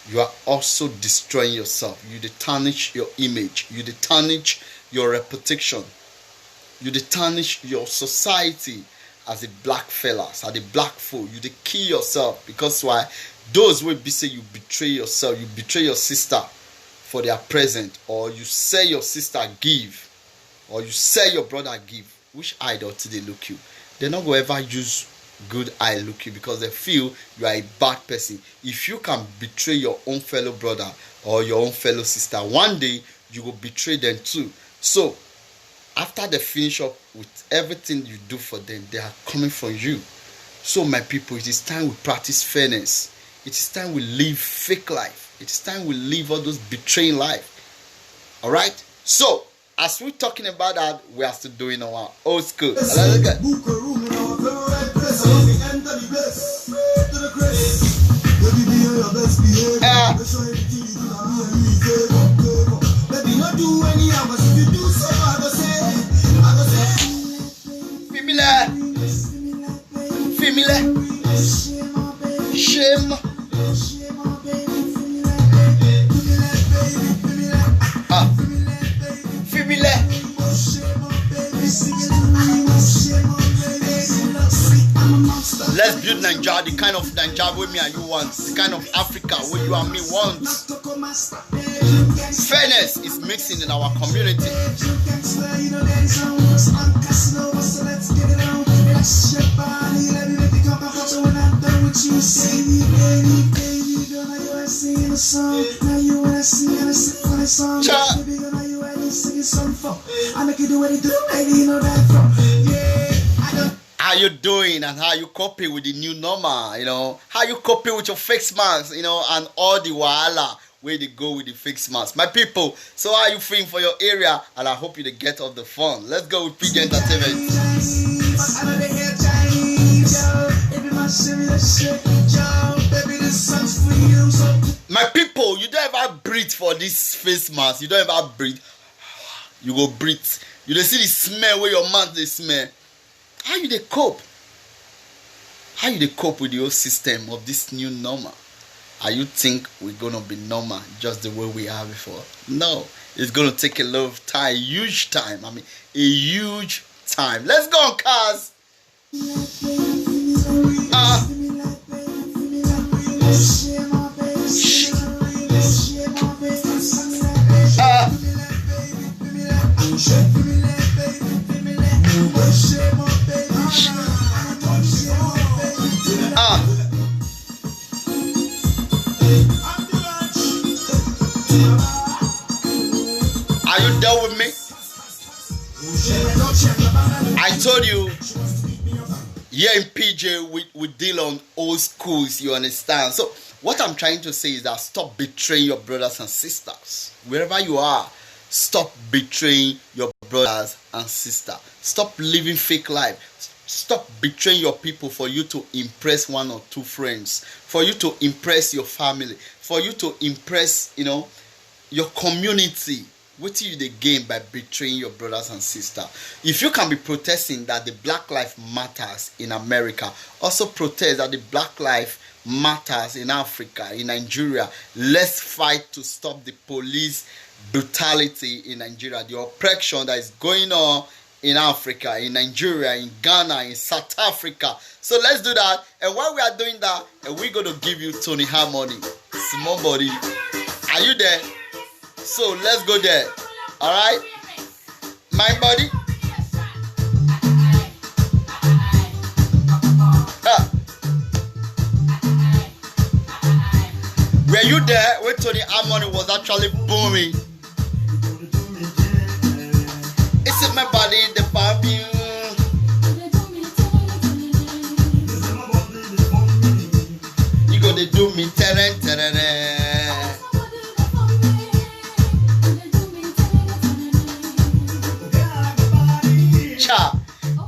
You are also destroying yourself. You tarnish your image. You tarnish your reputation. You tarnish your society as a black fellas, as a black fool. You kill yourself. Because why? Those will be say you betray yourself. You betray your sister for their present. Or you say your sister give. Or you say your brother give. Which eye do they look you? They're not going to ever use good eye look you because they feel you are a bad person. If you can betray your own fellow brother or your own fellow sister, one day you will betray them too. So after they finish up with everything you do for them, they are coming from you. So my people, it is time we practice fairness. It is time we live fake life. It is time we live all those betraying life. Alright? So as we're talking about that, we are still doing our old school. Shame. Let's build Nigeria, the kind of Nigeria where me and you want, the kind of Africa where you and me want. Fairness is mixing in our community. How you doing and how you coping with the new normal, how you coping with your face mask, and all the wahala where they go with the fixed mask. My people, so how are you feeling for your area? And I hope you get off the phone. Let's go with PJ Entertainment. My people, you don't ever breathe for this face mask. You don't ever breathe. You go breathe. You don't see the smell where your mouth they smell. How you they cope? How you they cope with the whole system of this new normal? Are you think we're gonna be normal just the way we are before? No, it's gonna take a lot of time, huge time. I mean, a huge time. Let's go on, cars. Are you done with me? I told you, here in PJ, we deal on old schools, you understand? So, what I'm trying to say is that stop betraying your brothers and sisters. Wherever you are, stop betraying your brothers and sisters. Stop living fake life. Stop betraying your people for you to impress one or two friends, for you to impress your family, for you to impress, your community. What do you they gain by betraying your brothers and sisters? If you can be protesting that the Black Lives Matters in America, also protest that the Black Lives Matters in Africa, in Nigeria. Let's fight to stop the police brutality in Nigeria, the oppression that is going on in Africa, in Nigeria, in Ghana, in South Africa. So let's do that. And while we are doing that, we're going to give you Tony Harmony. Small body. Are you there? So let's go there. Alright? My body. Were you there when Tony Harmony was actually booming? It's in my body, the perfume. You gonna do me tereng.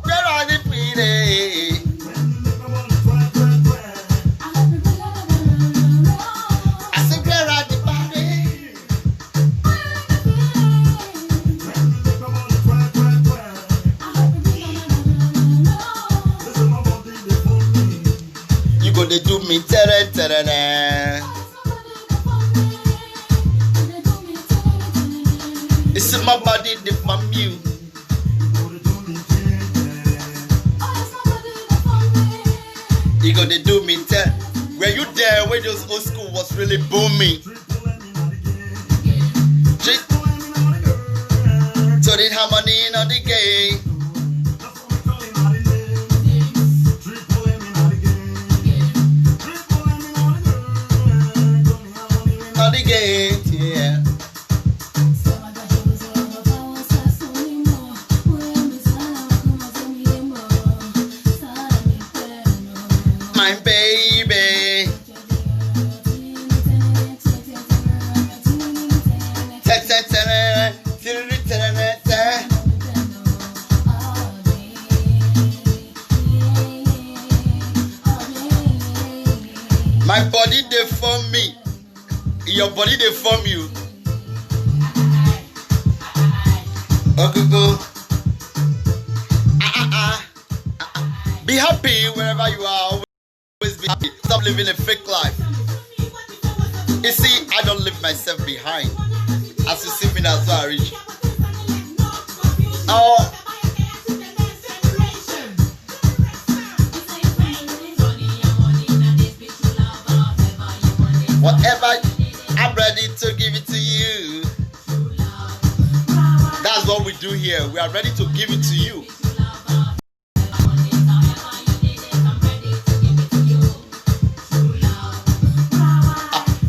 Where are the pretty? I said, where are the body? You gonna do me tereng. It's in my body, the from you. You gonna do me tell? Were you there when those old school was really booming? Tony Harmony on the game. On the game, yeah. My baby. My body they form me. Your body they form you. Okay, go. Be happy wherever you are. Always be happy. Stop living a fake life. You see, I don't leave myself behind. As you see me now, so I reach. Oh. Whatever, I'm ready to give it to you. That's what we do here. We are ready to give it to you.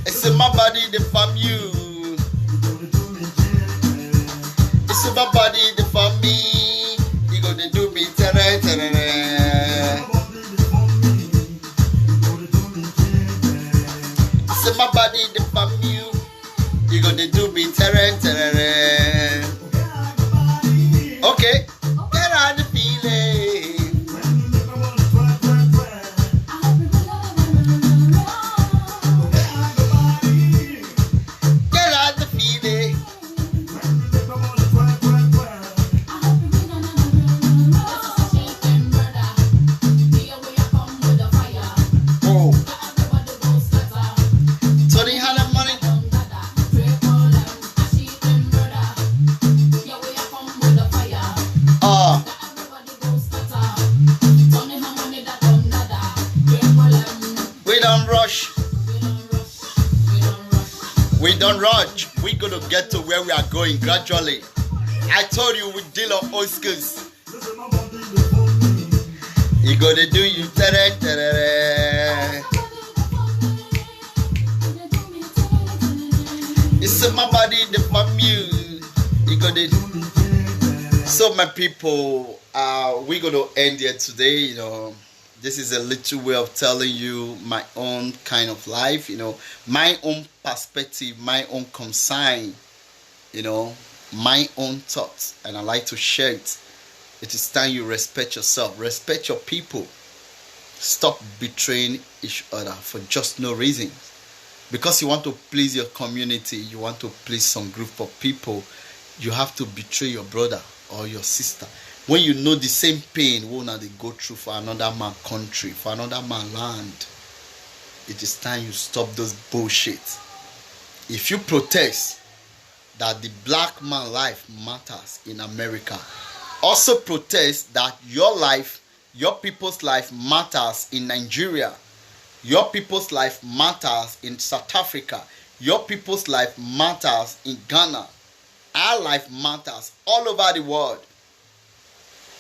It's in my body, the from you. It's in my body, the from me. You gonna do me, It's in my body, the from you. Don't rush. We're gonna get to where we are going gradually. I told you we deal on Oscars. You gonna do you It's in my body, the you. You gonna. So my people, we're gonna end here today. You know, this is a little way of telling you my own kind of life. You know, my own perspective, my own consign. You know, my own thoughts, and I like to share it. It is time you respect yourself, respect your people. Stop betraying each other for just no reason. Because you want to please your community, you want to please some group of people, you have to betray your brother or your sister. When you know the same pain, what now they go through for another man country, for another man land, it is time you stop those bullshit. If you protest that the black man life matters in America, also protest that your life, your people's life matters in Nigeria. Your people's life matters in South Africa. Your people's life matters in Ghana. Our life matters all over the world.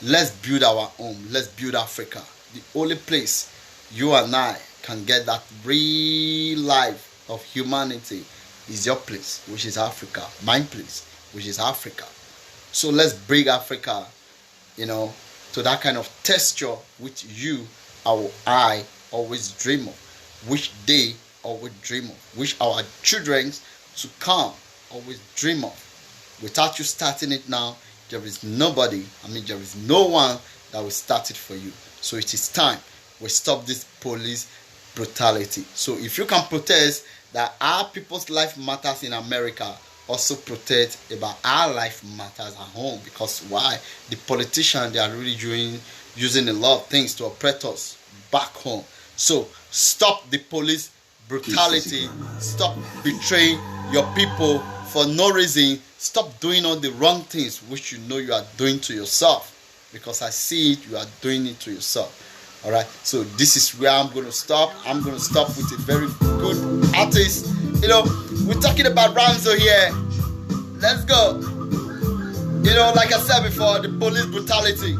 Let's build our home. Let's build Africa. The only place you and I can get that real life of humanity is your place, which is Africa. My place, which is Africa. So let's bring Africa, you know, to that kind of texture which you or I always dream of, which they always dream of, which our children to come always dream of. Without you starting it now, there is nobody, there is no one that will start it for you. So it is time we stop this police brutality. So if you can protest that our people's life matters in America, also protect about our life matters at home. Because why? The politicians, they are really using a lot of things to oppress us back home. So stop the police brutality. Stop betraying your people for no reason. Stop doing all the wrong things which you know you are doing to yourself. Because I see it, you are doing it to yourself. Alright, so this is where I'm going to stop. I'm going to stop with a very good artist. You know, we're talking about Ramzo here. Let's go. You know, like I said before, the police brutality.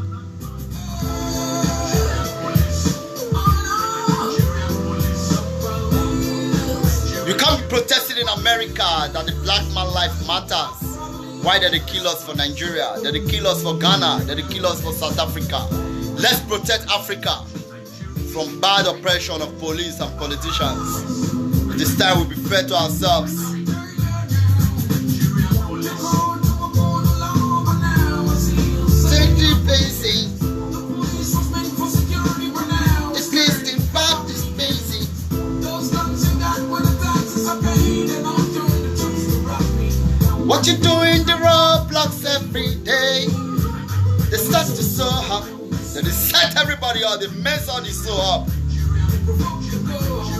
You can't be protesting in America that the black man life matters. Why did they kill us for Nigeria? Did they kill us for Ghana? Did they kill us for South Africa? Let's protect Africa from bad oppression of police and politicians. This time we'll be fair to ourselves. Take the basic. It's listing back this basic. What you doing the roadblocks every day? They start to sew up. Then they set everybody up. They mess all the sew up.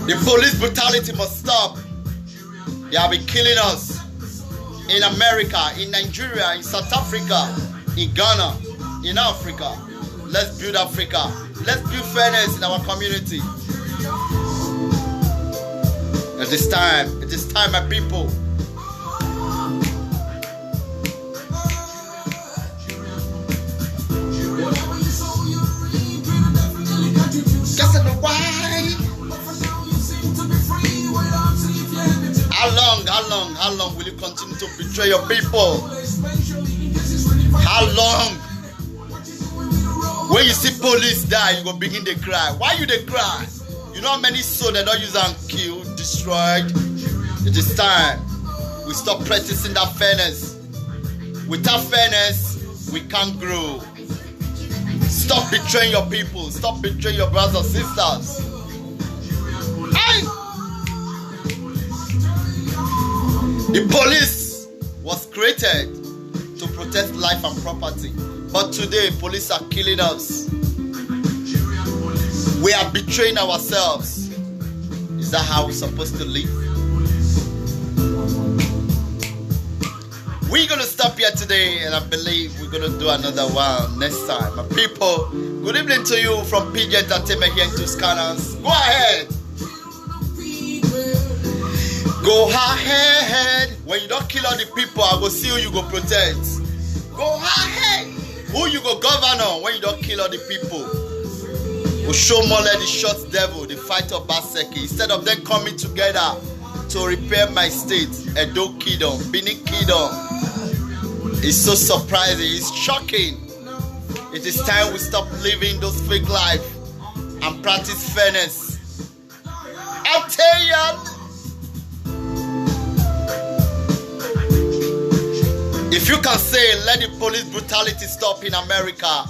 The police brutality must stop. They have been killing us in America, in Nigeria, in South Africa, in Ghana, in Africa. Let's build Africa. Let's build fairness in our community. It is time, my people. Just in the why. How long will you continue to betray your people? How long? When you see police die, you go begin to cry. Why you they cry? You know how many souls they don't use and kill, destroyed? It is time we stop practicing that fairness. Without fairness, we can't grow. Stop betraying your people. Stop betraying your brothers and sisters. Hey! The police was created to protect life and property. But today, police are killing us. We are betraying ourselves. Is that how we're supposed to live? We're going to stop here today, and I believe we're going to do another one next time. My people, good evening to you from PG Entertainment here in Tuscany. Go ahead. Go ahead. When you don't kill all the people, I go see who you go protect. Go ahead. Who you go govern on when you don't kill all the people? Oshomole, the short devil, the fighter of Baseki. Instead of them coming together to repair my state, Edo Kingdom, Benin Kingdom. It's so surprising. It's shocking. It is time we stop living those fake life and practice fairness. I tell you. If you can say, let the police brutality stop in America,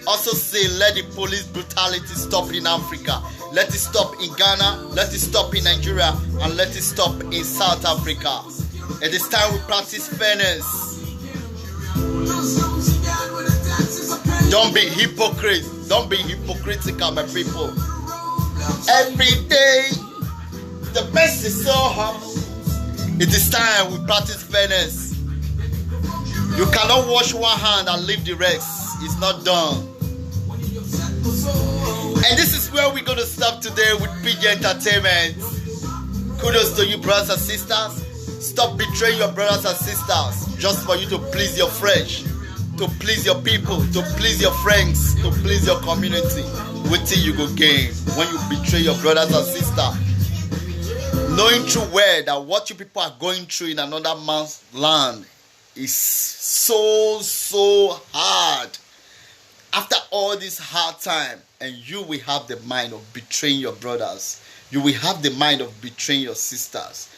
also say, let the police brutality stop in Africa. Let it stop in Ghana, let it stop in Nigeria, and let it stop in South Africa. It is time we practice fairness. Don't be hypocrites. Don't be hypocritical, my people. Every day, the best is so hot. It is time we practice fairness. You cannot wash one hand and leave the rest. It's not done. And this is where we're going to stop today with PG Entertainment. Kudos to you, brothers and sisters. Stop betraying your brothers and sisters just for you to please your friends, to please your people, to please your friends, to please your community. Wait till you go gain when you betray your brothers and sisters. Knowing true well that what you people are going through in another man's land is so hard. After all this hard time, and you will have the mind of betraying your brothers. You will have the mind of betraying your sisters.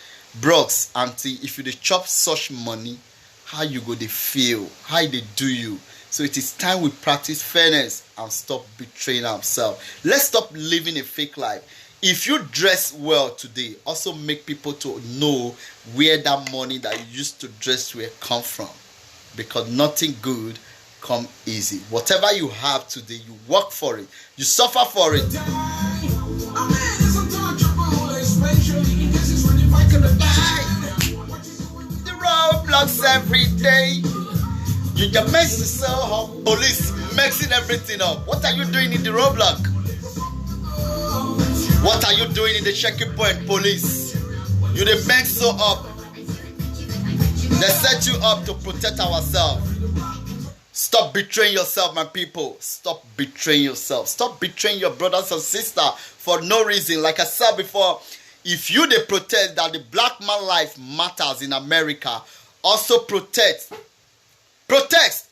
Bros, auntie, if you dey chop such money, how you go dey feel? How they do you? So it is time we practice fairness and stop betraying ourselves. Let's stop living a fake life. If you dress well today, also make people to know where that money that you used to dress will come from. Because nothing good come easy. Whatever you have today, you work for it. You suffer for it. The roadblocks every day. You just mess yourself up. Police mixing everything up. What are you doing in the roadblock? What are you doing in the checking point, police? You dey mix so up. They set you up to protect ourselves. Stop betraying yourself, my people. Stop betraying yourself. Stop betraying your brothers and sisters for no reason. Like I said before, if you dey protest that the black man life matters in America, also protest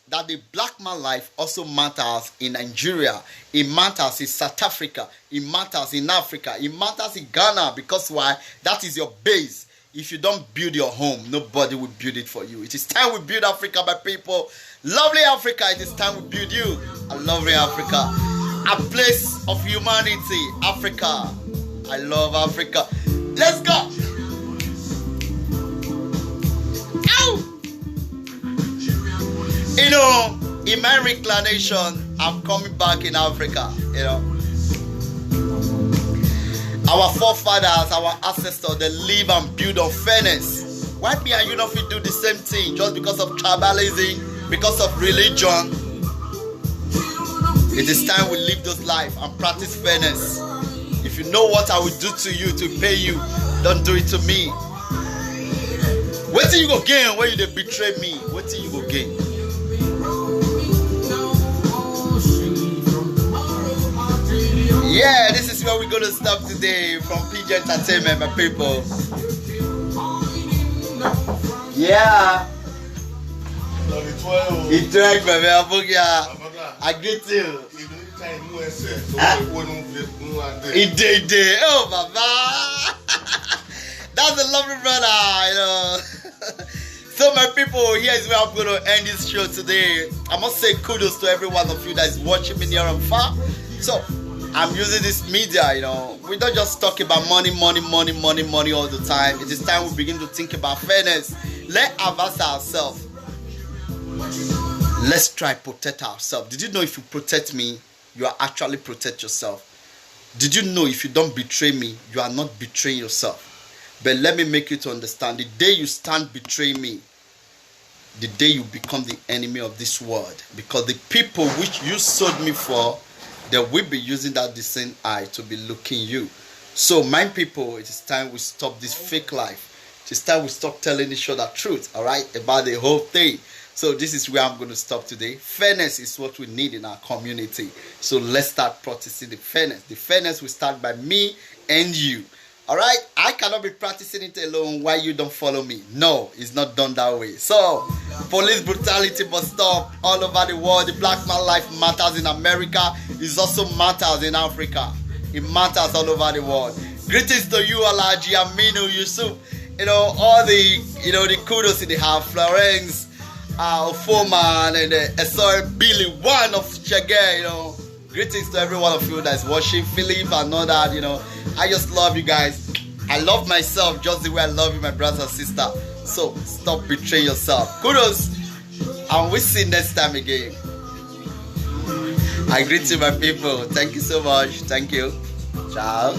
that the black man life also matters in Nigeria. It matters in South Africa. It matters in Africa. It matters in Ghana. Because why? That is your base. If you don't build your home, nobody will build it for you. It is time we build Africa, my people. Lovely Africa, it is time we build you. A lovely Africa. A place of humanity. Africa. I love Africa. Let's go. Ow! You know, in my reclination, I'm coming back in Africa, you know. Our forefathers, our ancestors, they live and build on fairness. Why me and you not fit do the same thing just because of tribalism, because of religion? It is time we live those life and practice fairness. If you know what I will do to you to pay you, don't do it to me. Wait till you go gain when you dey betray me. Wait till you go gain. Yeah, this is where we're going to stop today from PG Entertainment, my people. Yeah. It's right, baby. I get you. Oh, Baba. That's a lovely brother, you know. So, my people, here is where I'm going to end this show today. I must say kudos to every one of you that is watching me near and far. So, I'm using this media, you know. We don't just talk about money all the time. It is time we begin to think about fairness. Let's advance ourselves. Let's try to protect ourselves. Did you know if you protect me, you are actually protect yourself? Did you know if you don't betray me, you are not betraying yourself? But let me make you to understand, the day you stand betraying me, the day you become the enemy of this world. Because the people which you sold me for, they will be using that decent eye to be looking you. So my people, it is time we stop this fake life. It's time we stop telling each other truth, all right, about the whole thing. So this is where I'm going to stop today. Fairness is what we need in our community. So let's start practicing the fairness. The fairness will start by me and you. All right, I cannot be practicing it alone while you don't follow me. No, it's not done that way. So, police brutality must stop all over the world. The black man life matters in America. It also matters in Africa. It matters all over the world. Greetings to you, Alaji, Aminu, Yusuf. All the, the kudos in the house. Florence, Foreman, and SR Billy, one of Chagay, Greetings to every one of you that's watching. Philip and all that, I just love you guys. I love myself just the way I love you, my brother and sister. So stop betraying yourself. Kudos. And we'll see you next time again. I greet you, my people. Thank you so much. Thank you. Ciao.